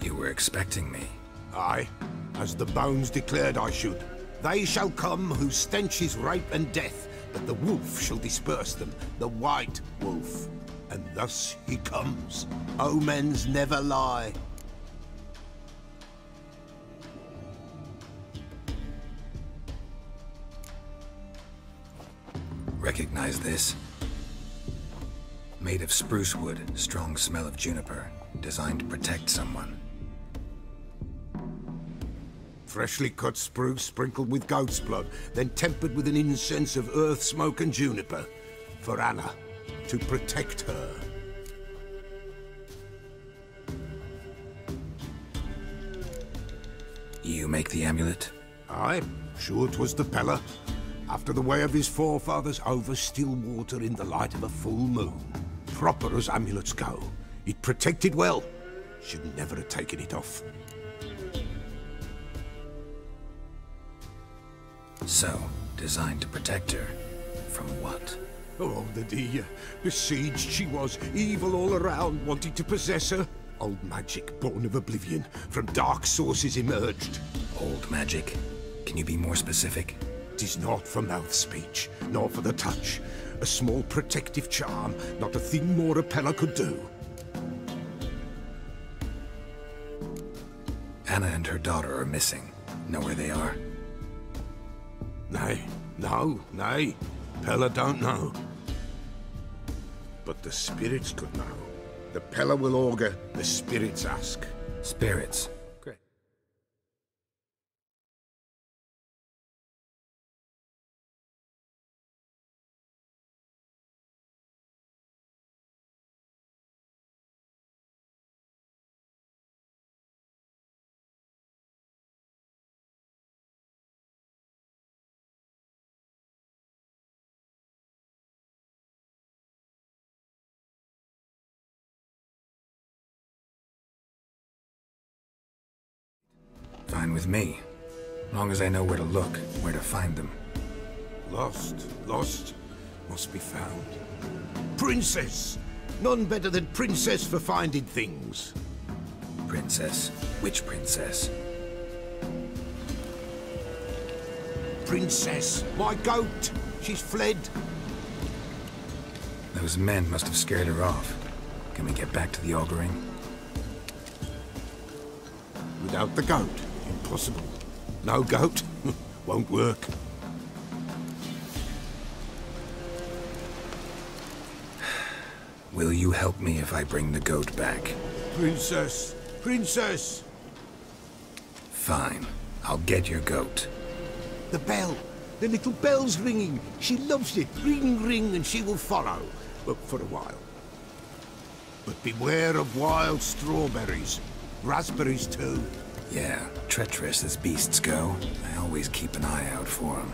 You were expecting me. Aye, as the bones declared I should. They shall come whose stench is rape and death, but the wolf shall disperse them, the white wolf. And thus he comes. Omens never lie. Recognize this? Made of spruce wood, strong smell of juniper. designed to protect someone. Freshly cut spruce sprinkled with goat's blood, then tempered with an incense of earth, smoke and juniper. For Anna, to protect her. You make the amulet? Aye, sure 'twas the Pella. After the way of his forefathers, over still water in the light of a full moon. Proper as amulets go. It protected well. Should never have taken it off. So, designed to protect her. From what? Oh, the dear. Besieged she was, evil all around, wanting to possess her. Old magic, born of oblivion, from dark sources emerged. Old magic? Can you be more specific? 'Tis not for mouth speech, nor for the touch. A small protective charm, not a thing more a Pella could do. Anna and her daughter are missing. Know where they are? Nay, nay. Pella don't know. But the spirits could know. The Pella will augur, the spirits ask. Spirits? Great. Fine with me. Long as I know where to look, where to find them. Lost, must be found. Princess! None better than Princess for finding things. Princess? Which princess? Princess, my goat! She's fled. Those men must have scared her off. Can we get back to the auguring? Without the goat, impossible. No goat, won't work. Will you help me if I bring the goat back? Princess! Princess! Fine. I'll get your goat. The bell! The little bell's ringing. She loves it. Ring, ring, and she will follow. But for a while. But beware of wild strawberries. Raspberries, too. Yeah, treacherous as beasts go. I always keep an eye out for them.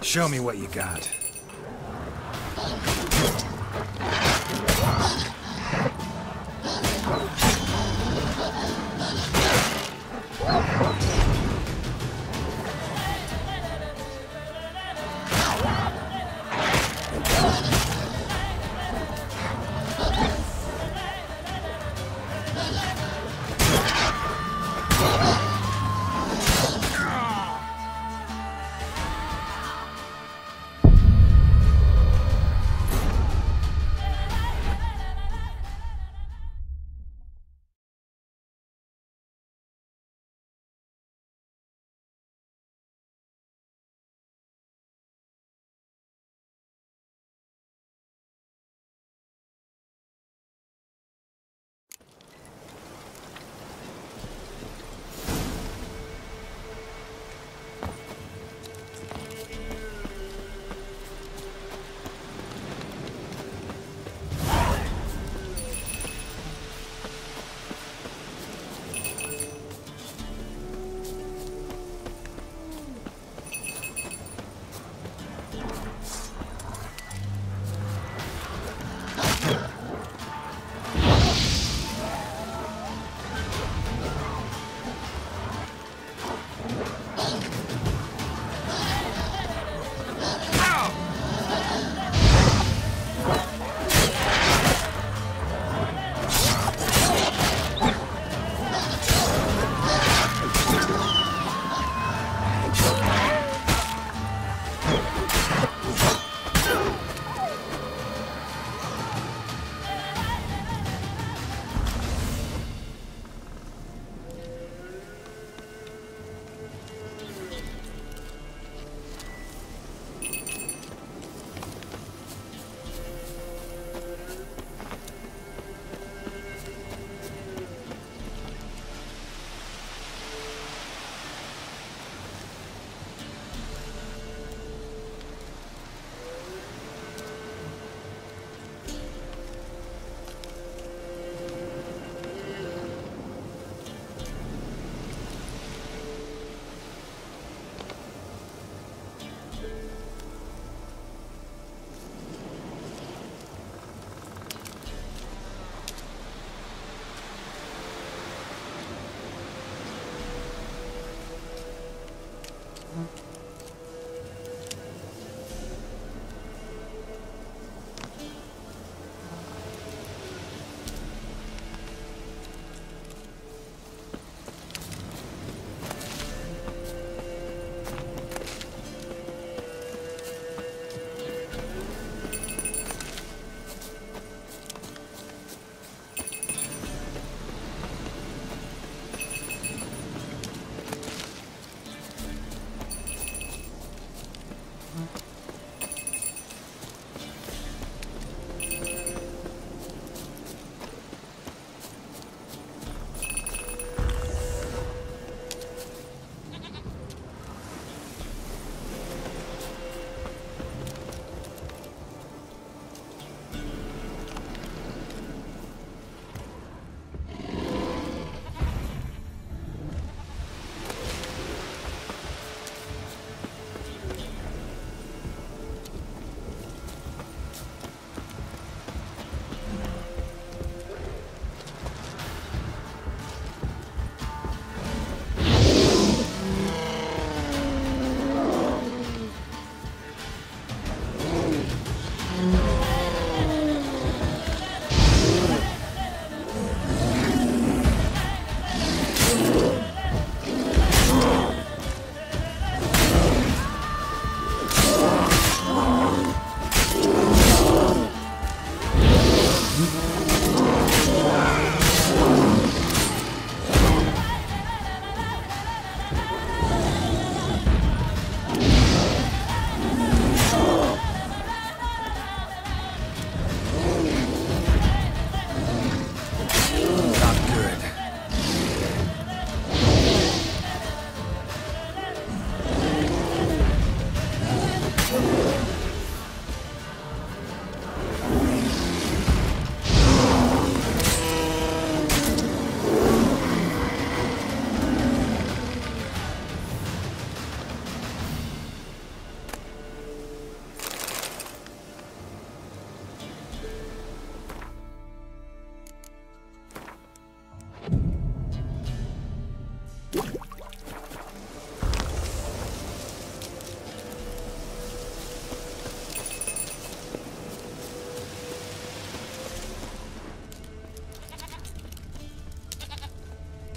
Show me what you got.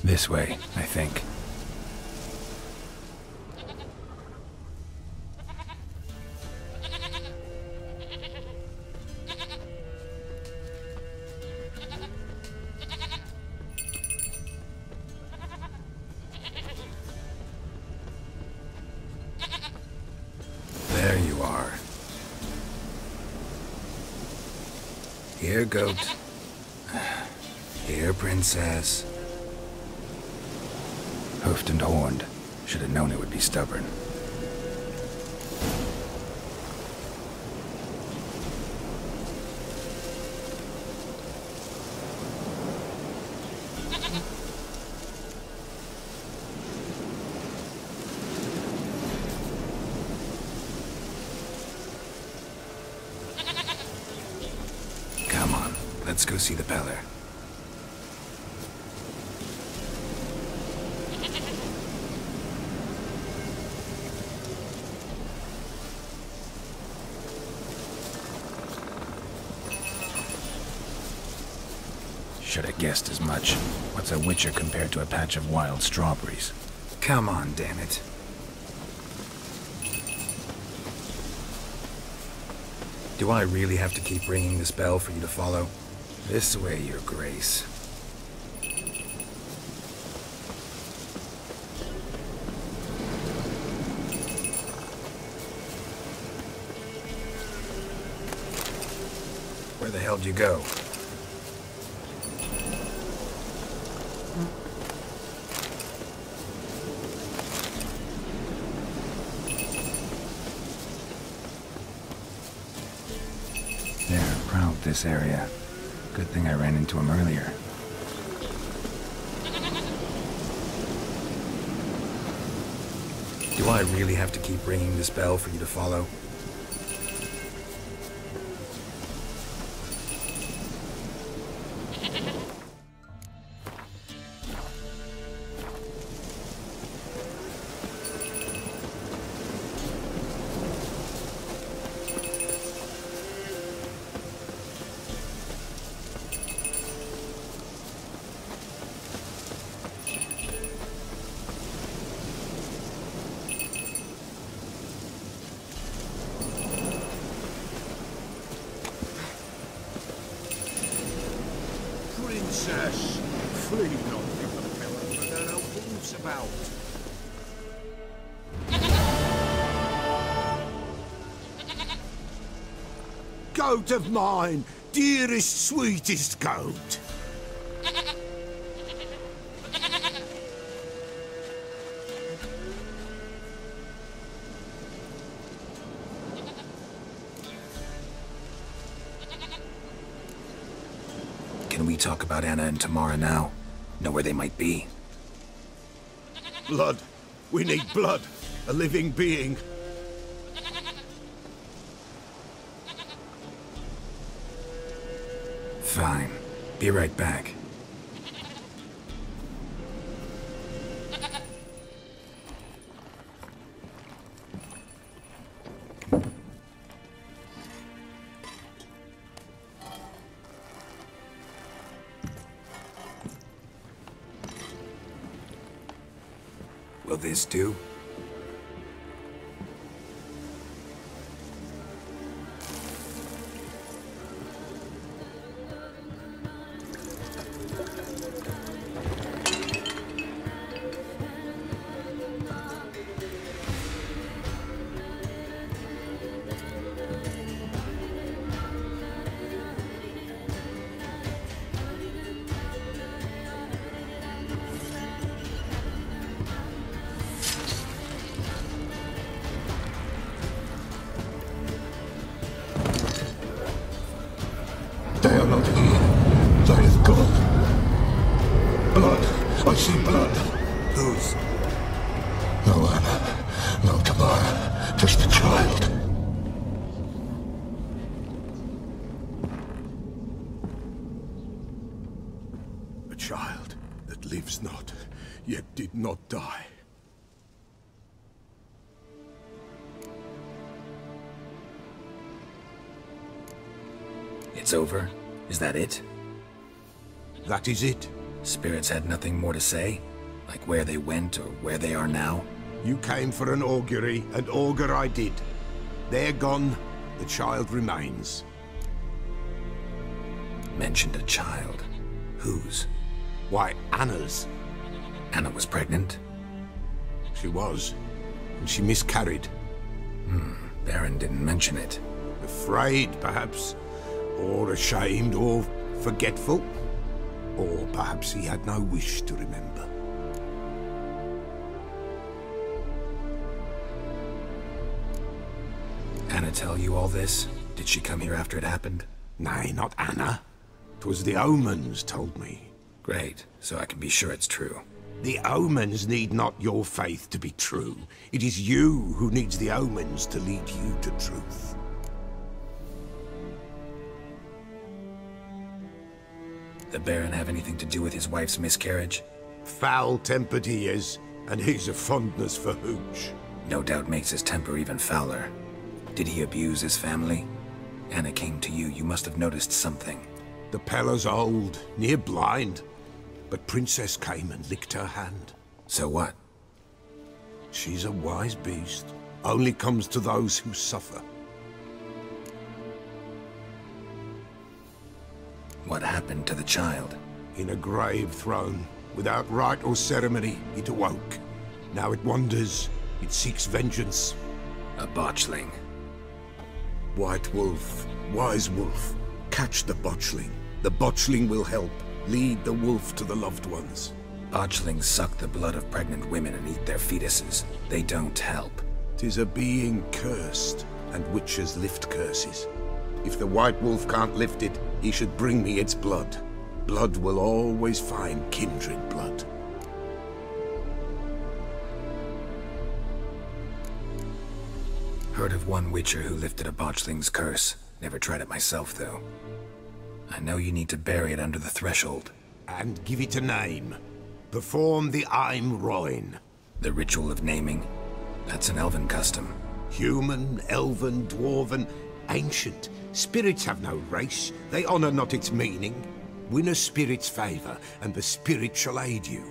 This way, I think. There you are. Here, goat. Here, princess. Hoofed and horned. Should have known it would be stubborn. Come on, let's go see the Peller. Should have guessed as much. What's a witcher compared to a patch of wild strawberries? Come on, damn it. Do I really have to keep ringing this bell for you to follow? This way, your grace. Where the hell do you go? They're proud of this area. Good thing I ran into him earlier. Do I really have to keep ringing this bell for you to follow? Princess, flee not from the pillar, for there are wolves about. Goat of mine, dearest, sweetest goat. Can we talk about Anna and Tamara now? Know where they might be? Blood. We need blood. A living being. Fine. Be right back. Will this do? They are not here. They have gone. Blood. I see blood. Whose? No Anna. No Tamara. Just a child. A child that lives not, yet did not die. It's over? Is that it? That is it. Spirits had nothing more to say? Like where they went or where they are now? You came for an augury, and augur I did. They're gone, the child remains. Mentioned a child. Whose? Why, Anna's. Anna was pregnant? She was, and she miscarried. Baron didn't mention it. Afraid, perhaps, or ashamed, or forgetful. Or perhaps he had no wish to remember. Anna tell you all this? Did she come here after it happened? Nay, not Anna. 'Twas the omens told me. Great, so I can be sure it's true. The omens need not your faith to be true. It is you who needs the omens to lead you to truth. The Baron have anything to do with his wife's miscarriage? Foul-tempered he is, and he's a fondness for hooch. No doubt makes his temper even fouler. Did he abuse his family? Anna came to you, you must have noticed something. The Pella's old, near blind. But Princess came and licked her hand. So what? She's a wise beast. Only comes to those who suffer. What happened to the child? In a grave thrown. Without rite or ceremony, it awoke. Now it wanders. It seeks vengeance. A botchling. White Wolf, Wise Wolf, catch the botchling. The botchling will help. Lead the wolf to the loved ones. Botchlings suck the blood of pregnant women and eat their fetuses. They don't help. 'Tis a being cursed, and witches lift curses. If the White Wolf can't lift it, he should bring me its blood. Blood will always find kindred blood. Heard of one witcher who lifted a botchling's curse. Never tried it myself, though. I know you need to bury it under the threshold. And give it a name. Perform the Aim Roin. The ritual of naming? That's an elven custom. Human, elven, dwarven, ancient. Spirits have no race. They honor not its meaning. Win a spirit's favor, and the spirit shall aid you.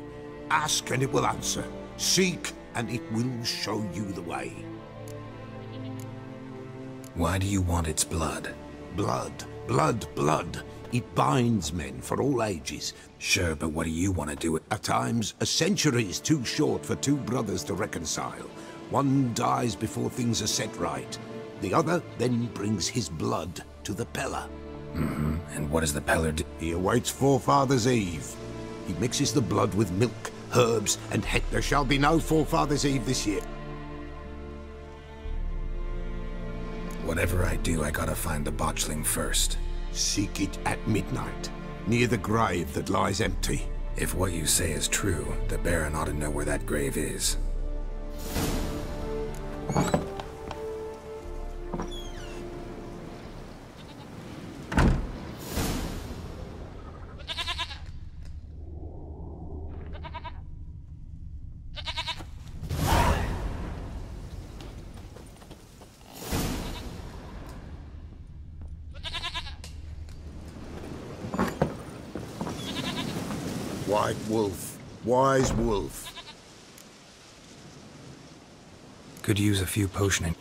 Ask, and it will answer. Seek, and it will show you the way. Why do you want its blood? Blood, blood, blood. It binds men for all ages. Sure, but what do you want to do? At times, a century is too short for two brothers to reconcile. One dies before things are set right. The other then brings his blood to the Pella. And what does the Peller do? He awaits Forefathers' Eve. He mixes the blood with milk, herbs, and there shall be no Forefathers' Eve this year. Whatever I do, I gotta find the botchling first. Seek it at midnight, near the grave that lies empty. If what you say is true, the Baron ought to know where that grave is. White Wolf, Wise Wolf. Could use a few potioning.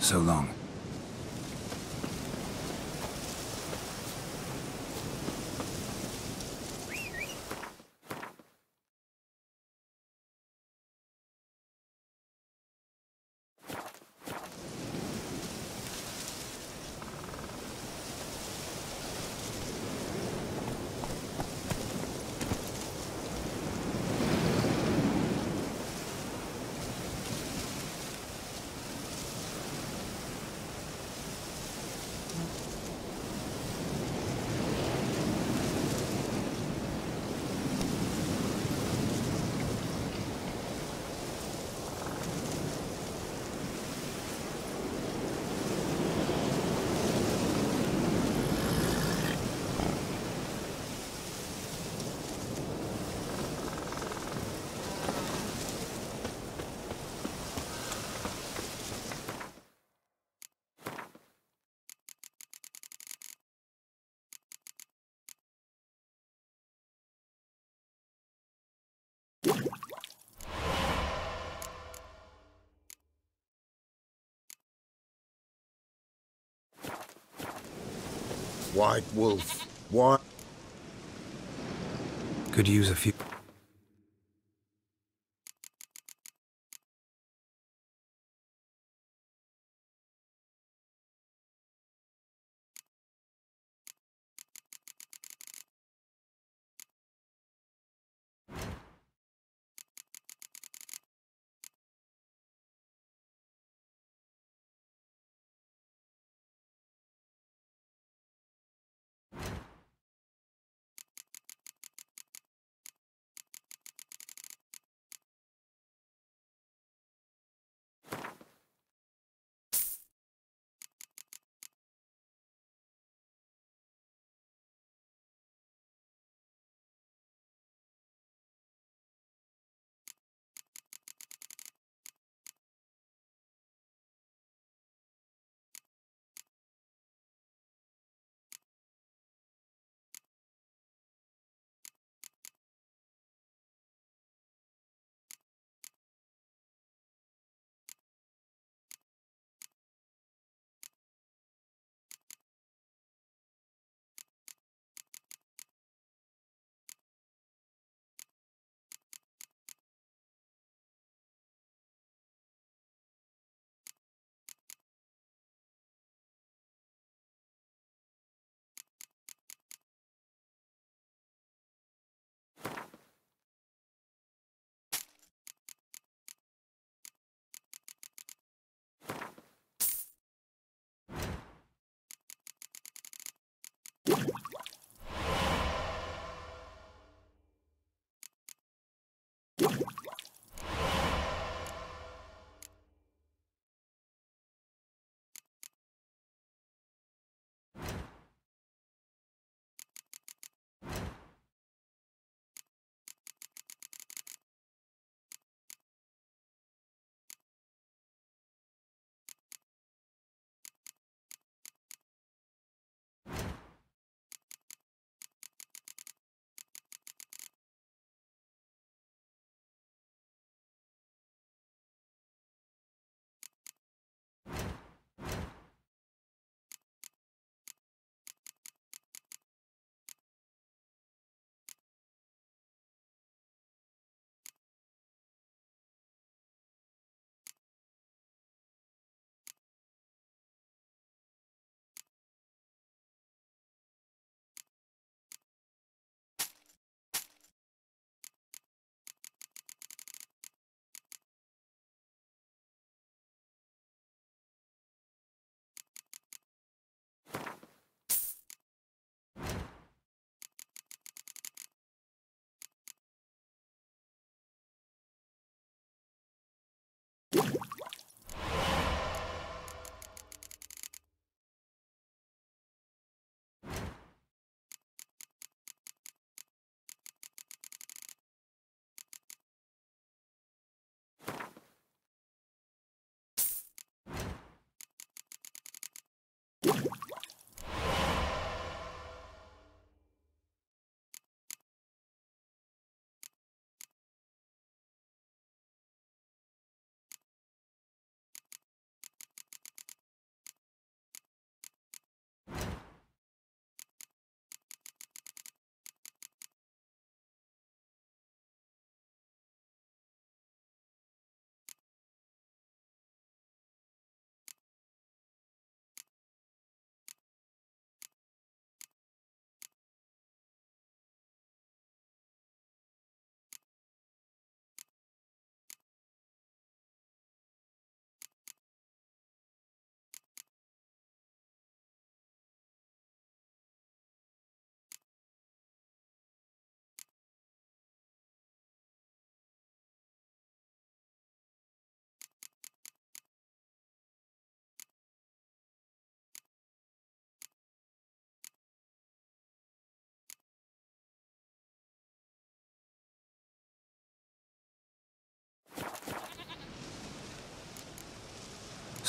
So long. White Wolf. What? Could use a few...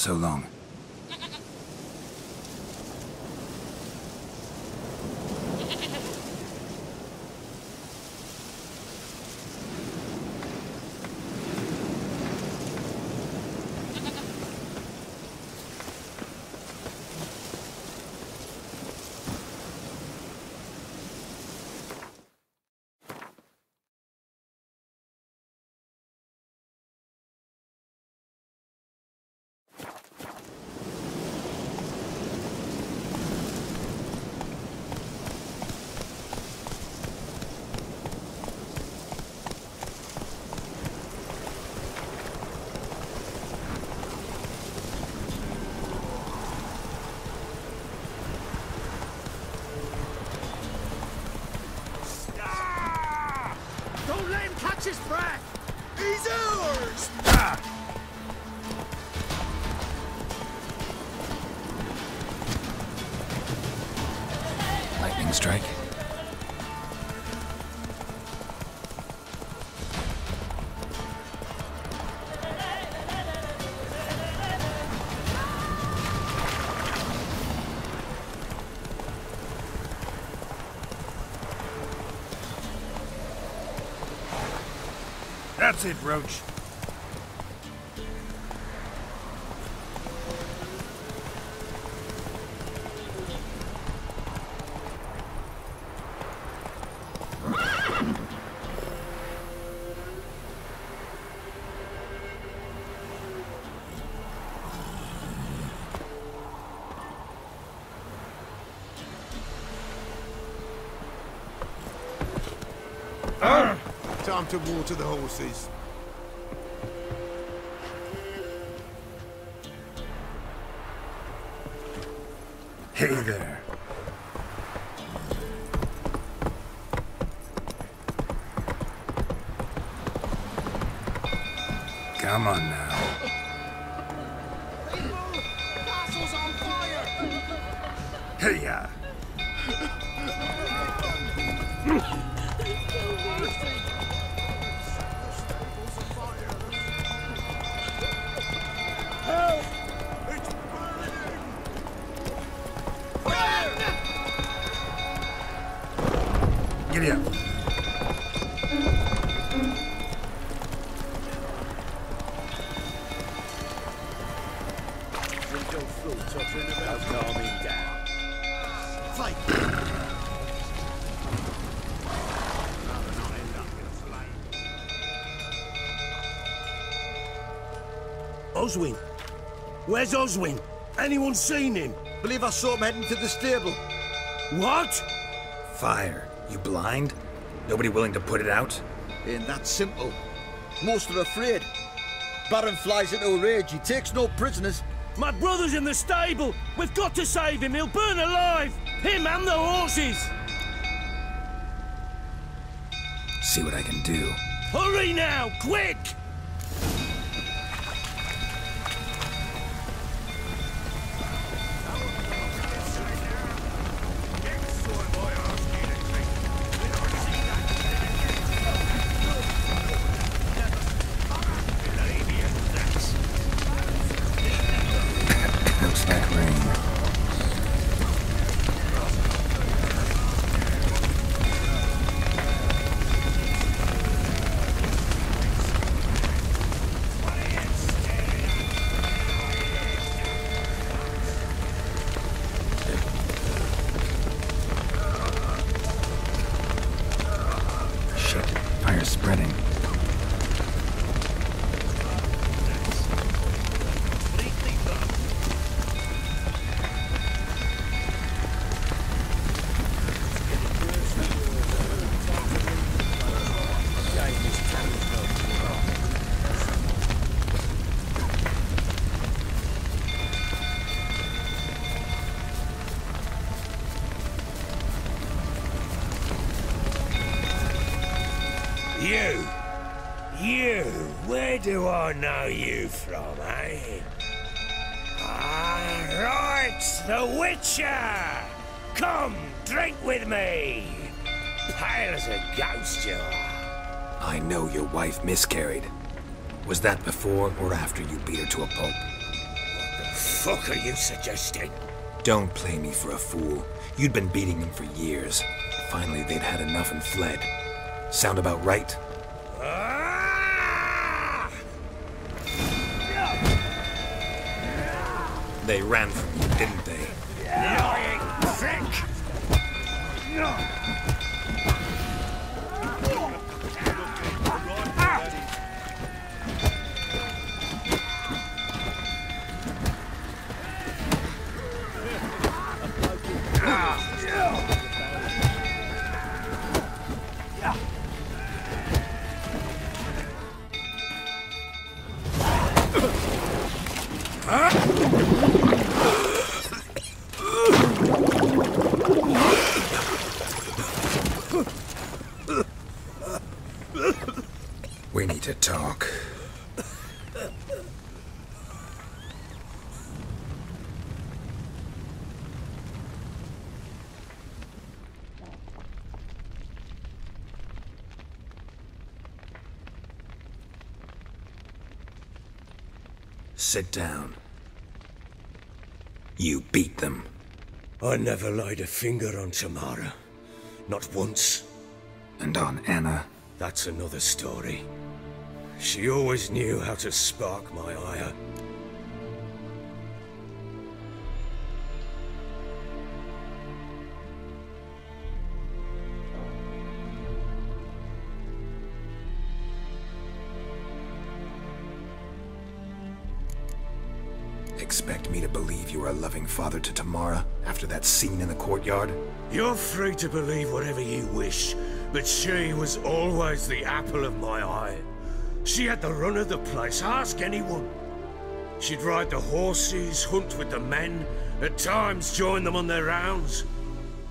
So long. Don't let him catch his breath! He's ours! Lightning strike. That's it, Roach. Time to water the horses. Hey there. Come on now. Castle's on fire! Hey-ya! Giddy up. Fight! Oswin? Where's Oswin? Anyone seen him? Believe I saw him heading to the stable. What? Fire. You blind? Nobody willing to put it out? Ain't that simple. Most are afraid. Baron flies into a rage. He takes no prisoners. My brother's in the stable. We've got to save him. He'll burn alive. Him and the horses. See what I can do. Hurry now, quick! Looks like rain. Shit, fire's spreading. You, where do I know you from, eh? Ah, right, the Witcher! Come, drink with me! Pale as a ghost you are. I know your wife miscarried. Was that before or after you beat her to a pulp? fuck are you suggesting? Don't play me for a fool. You'd been beating them for years. Finally, they'd had enough and fled. Sound about right? They ran from you, didn't they? Lying prick! We need to talk. Sit down. You beat them. I never laid a finger on Tamara. Not once. And on Anna? That's another story. She always knew how to spark my ire. Expect me to believe you are a loving father to Tamara after that scene in the courtyard? You're free to believe whatever you wish, but she was always the apple of my eye. She had the run of the place, ask anyone. She'd ride the horses, hunt with the men, at times join them on their rounds.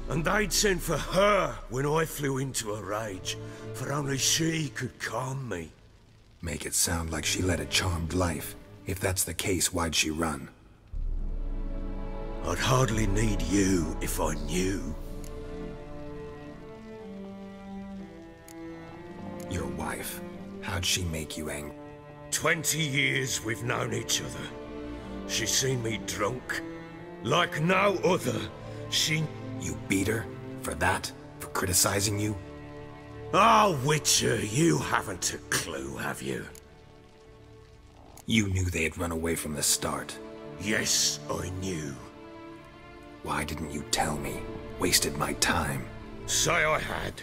And they'd send for her when I flew into a rage, for only she could calm me. Make it sound like she led a charmed life. If that's the case, why'd she run? I'd hardly need you if I knew. Your wife. How'd she make you angry? 20 years we've known each other. She's seen me drunk. Like no other. She... You beat her? For that? For criticizing you? Oh, Witcher, you haven't a clue, have you? You knew they had run away from the start. Yes, I knew. Why didn't you tell me? Wasted my time. Say I had.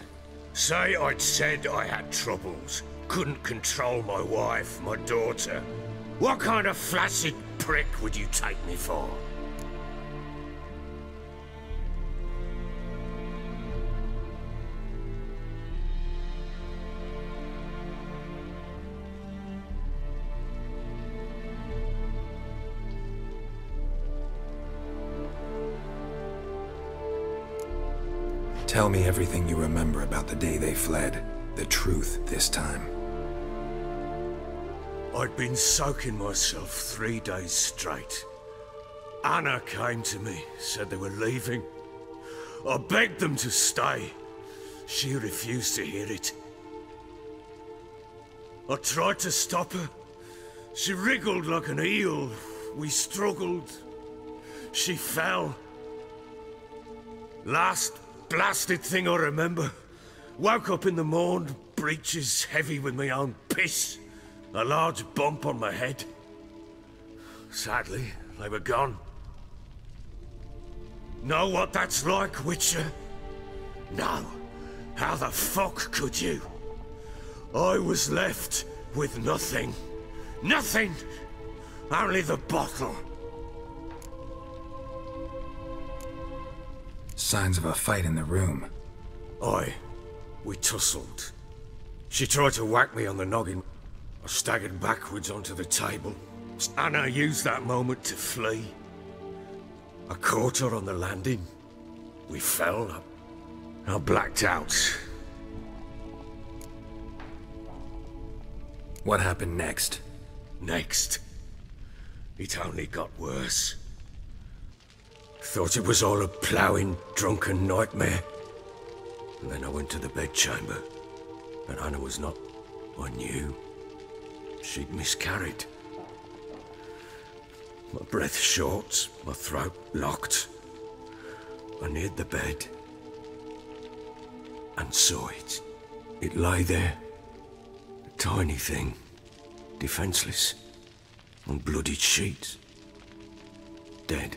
Say I'd said I had troubles. Couldn't control my wife, my daughter. What kind of flaccid prick would you take me for? Tell me everything you remember about the day they fled. The truth this time. I'd been soaking myself 3 days straight. Anna came to me, said they were leaving. I begged them to stay. She refused to hear it. I tried to stop her. She wriggled like an eel. We struggled. She fell. Last blasted thing I remember. Woke up in the morn, breeches heavy with my own piss. A large bump on my head. Sadly, they were gone. Know what that's like, Witcher? No. How the fuck could you? I was left with nothing. Nothing! Only the bottle. Signs of a fight in the room. Aye. We tussled. She tried to whack me on the noggin. I staggered backwards onto the table. Anna used that moment to flee. I caught her on the landing. We fell. I blacked out. What happened next? Next? It only got worse. Thought it was all a ploughing, drunken nightmare. And then I went to the bedchamber. But Anna was not. I knew. She'd miscarried. My breath short, my throat locked. I neared the bed and saw it. It lay there, a tiny thing, defenseless, on bloodied sheets, dead.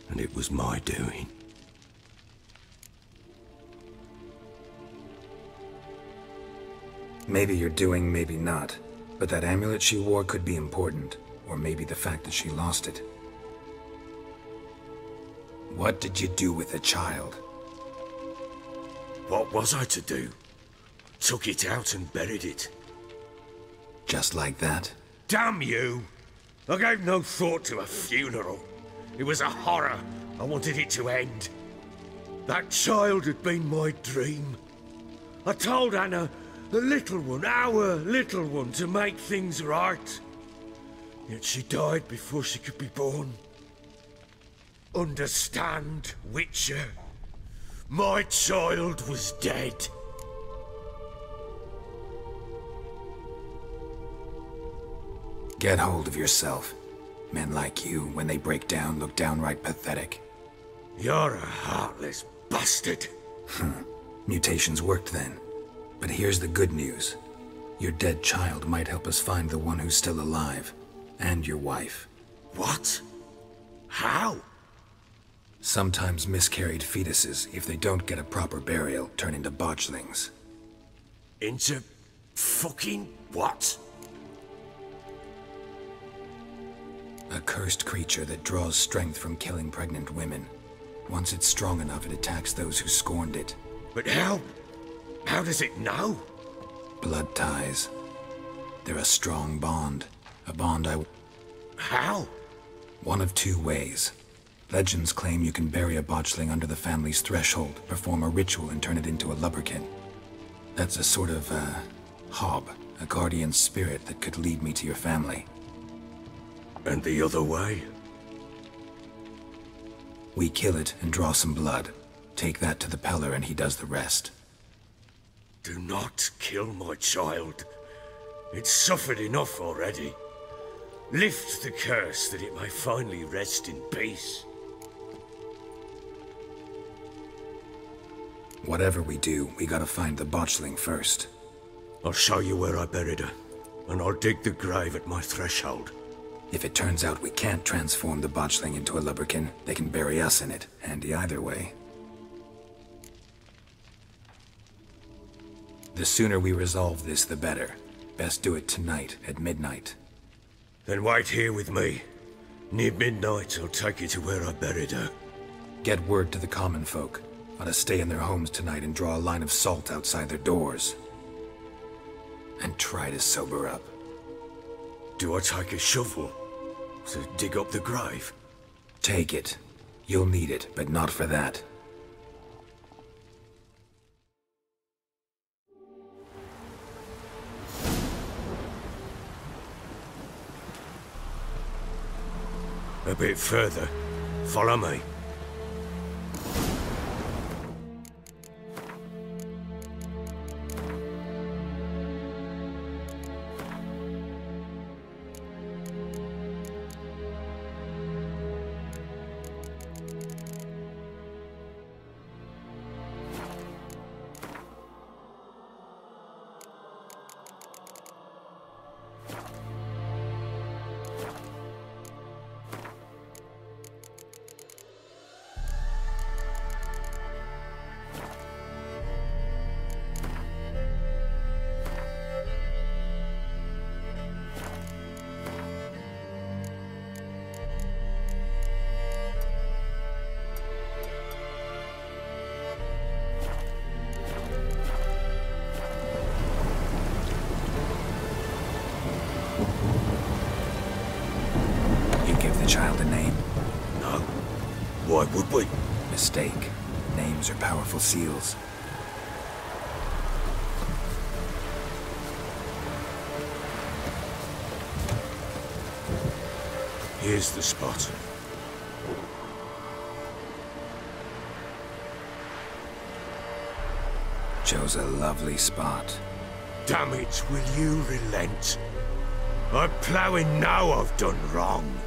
And it was my doing. Maybe you're doing, maybe not. But that amulet she wore could be important. Or maybe the fact that she lost it. What did you do with the child? What was I to do? Took it out and buried it. Just like that? Damn you! I gave no thought to a funeral. It was a horror. I wanted it to end. That child had been my dream. I told Anna, the little one, our little one, to make things right. Yet she died before she could be born. Understand, Witcher? My child was dead. Get hold of yourself. Men like you, when they break down, look downright pathetic. You're a heartless bastard. Mutations worked then. But here's the good news. Your dead child might help us find the one who's still alive. And your wife. What? How? Sometimes miscarried fetuses, if they don't get a proper burial, turn into botchlings. Into fucking what? A cursed creature that draws strength from killing pregnant women. Once it's strong enough, it attacks those who scorned it. But how? How does it know? Blood ties. They're a strong bond. A bond How? One of two ways. Legends claim you can bury a botchling under the family's threshold, perform a ritual, and turn it into a lubberkin. That's a sort of, hob. A guardian spirit that could lead me to your family. And the other way? We kill it and draw some blood. Take that to the Peller and he does the rest. Do not kill my child. It's suffered enough already. Lift the curse that it may finally rest in peace. Whatever we do, we gotta find the botchling first. I'll show you where I buried her, and I'll dig the grave at my threshold. If it turns out we can't transform the botchling into a lubberkin, they can bury us in it. Handy either way. The sooner we resolve this, the better. Best do it tonight, at midnight. Then wait here with me. Near midnight, I'll take you to where I buried her. Get word to the common folk. Ought to stay in their homes tonight and draw a line of salt outside their doors. And try to sober up. Do I take a shovel to dig up the grave? Take it. You'll need it, but not for that. A bit further. Follow me. Child a name? No. Why would we? Mistake. Names are powerful seals. Here's the spot. Chose a lovely spot. Damn it, will you relent? I'm ploughing now I've done wrong.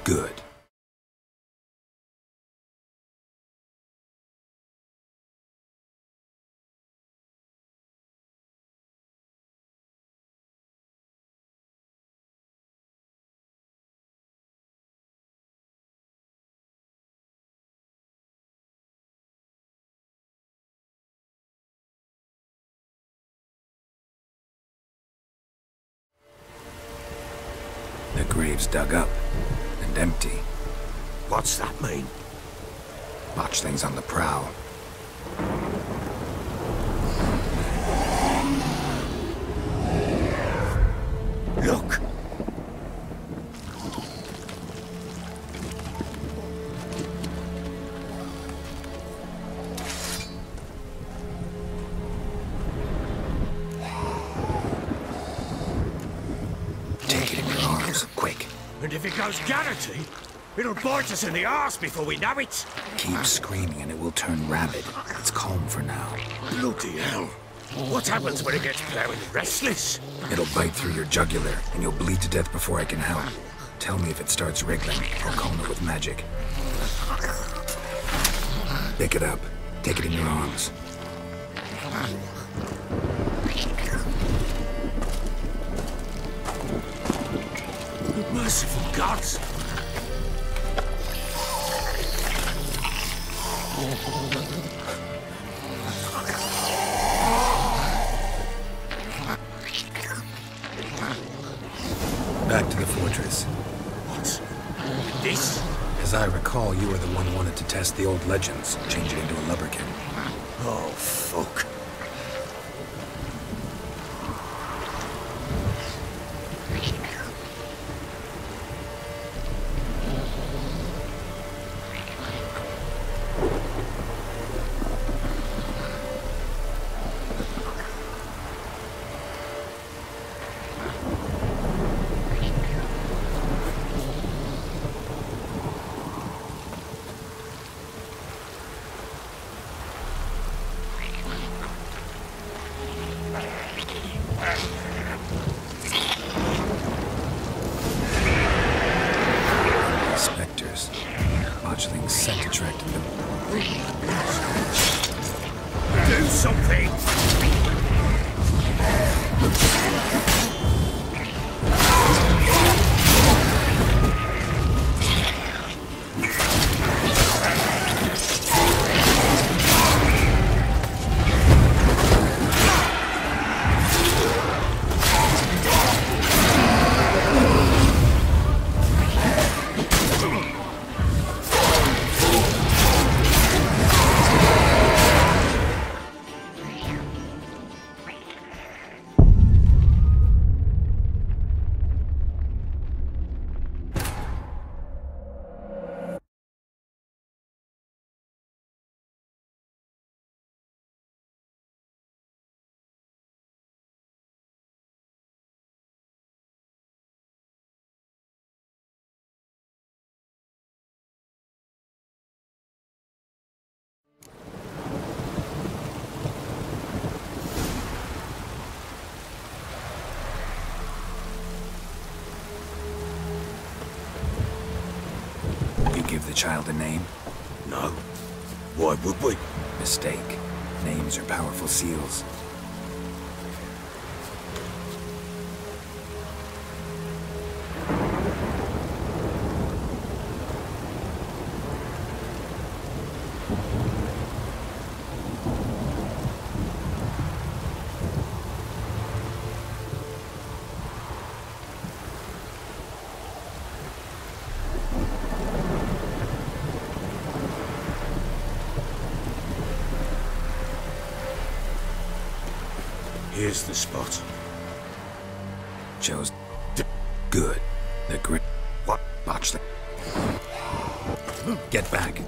Good. The grave's dug up and empty. What's that mean? Botchling's on the prowl. Look! Take it in your arms, quick. And if it goes Garrity, it'll bite us in the arse before we know it. Keep screaming and it will turn rabid. It's calm for now. Bloody hell. What happens when it gets plowing restless? It'll bite through your jugular and you'll bleed to death before I can help. Tell me if it starts wriggling. I'll calm it with magic. Pick it up. Take it in your arms. Merciful gods! Back to the fortress. What? This? As I recall, you were the one who wanted to test the old legends, change it into a lubberkin. Oh, fuck. Spectres. Botchling's scent attracted them. Do something! Give the child a name? No. Why would we? Mistake. Names are powerful seals. Here's the spot. Chose. Good. The grit. What? Botchling. Get back.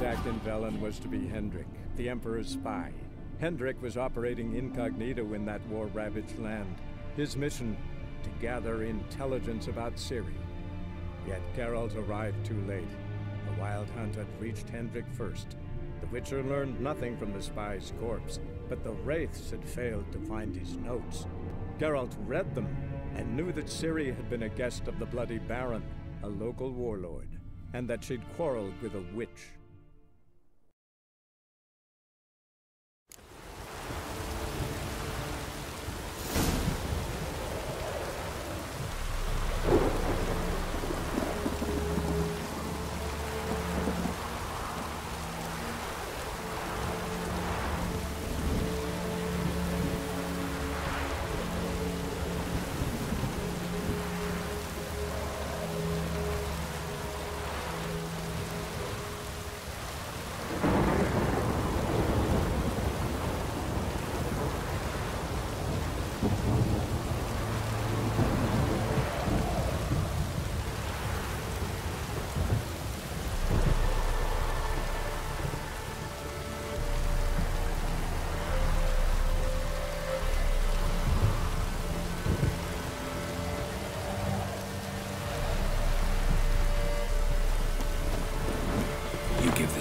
contact in Velen was to be Hendrik, the Emperor's spy. Hendrik was operating incognito in that war-ravaged land. His mission, to gather intelligence about Ciri. Yet Geralt arrived too late. The Wild Hunt had reached Hendrik first. The Witcher learned nothing from the spy's corpse, but the Wraiths had failed to find his notes. Geralt read them, and knew that Ciri had been a guest of the Bloody Baron, a local warlord, and that she'd quarreled with a witch.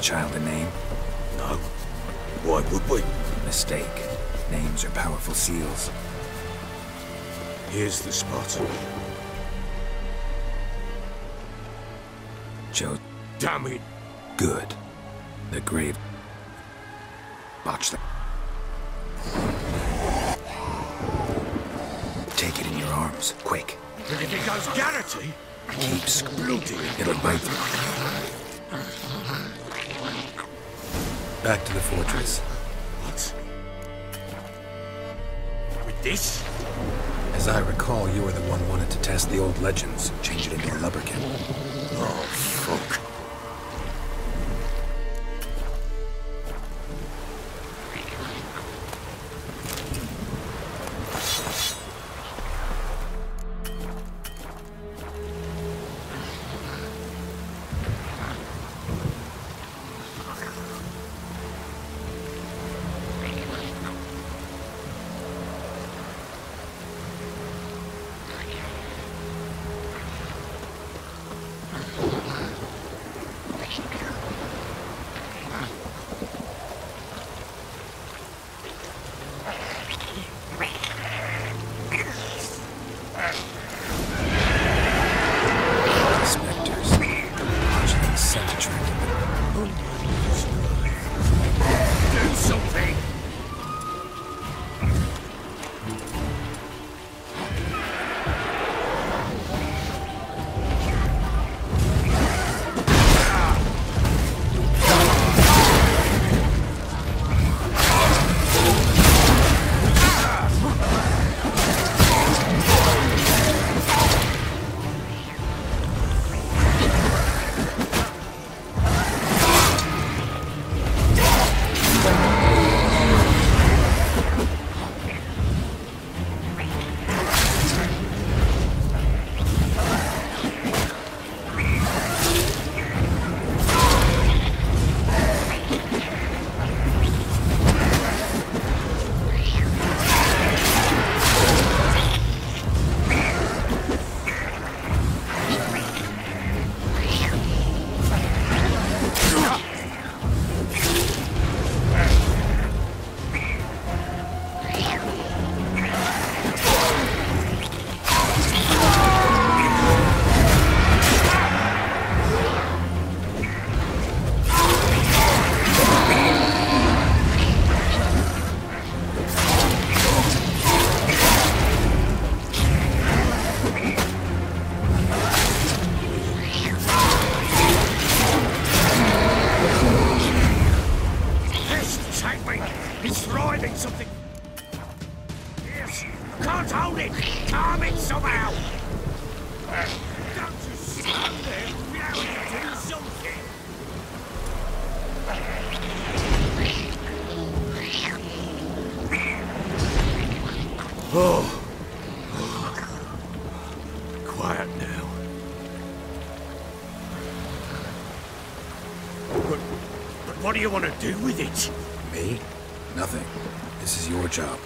Child a name? No. Why would we? Mistake. Names are powerful seals. Here's the spot. Joe. Damn it. Good. The grave. Botchling. Take it in your arms, quick. But if it goes Garrity, keeps bloody. It'll bite you. Back to the fortress. What? With this? As I recall, you were the one wanted to test the old legends, change it into a lubberkin. Oh, fuck. Quiet now. But What do you want to do with it? Me? Nothing. This is your job.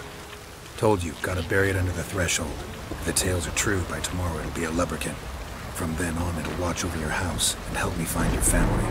Told you, gotta bury it under the threshold. If the tales are true, by tomorrow it'll be a lubberkin. From then on, it'll watch over your house and help me find your family.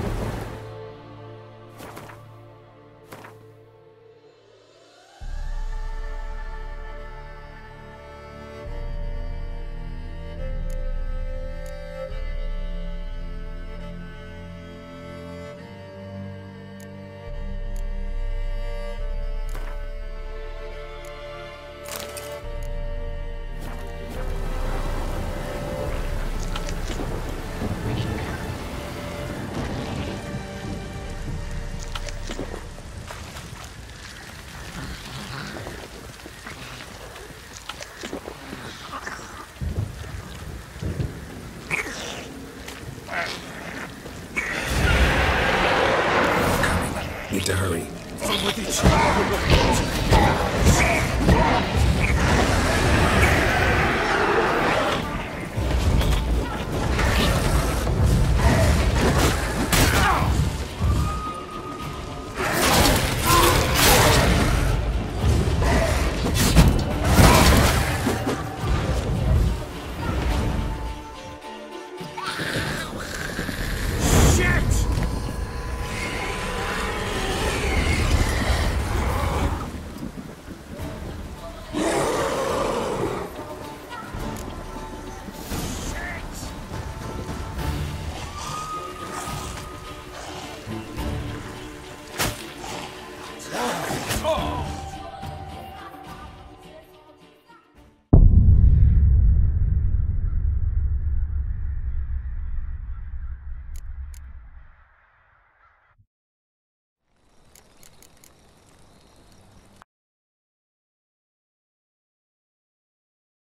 Need to hurry. On with it.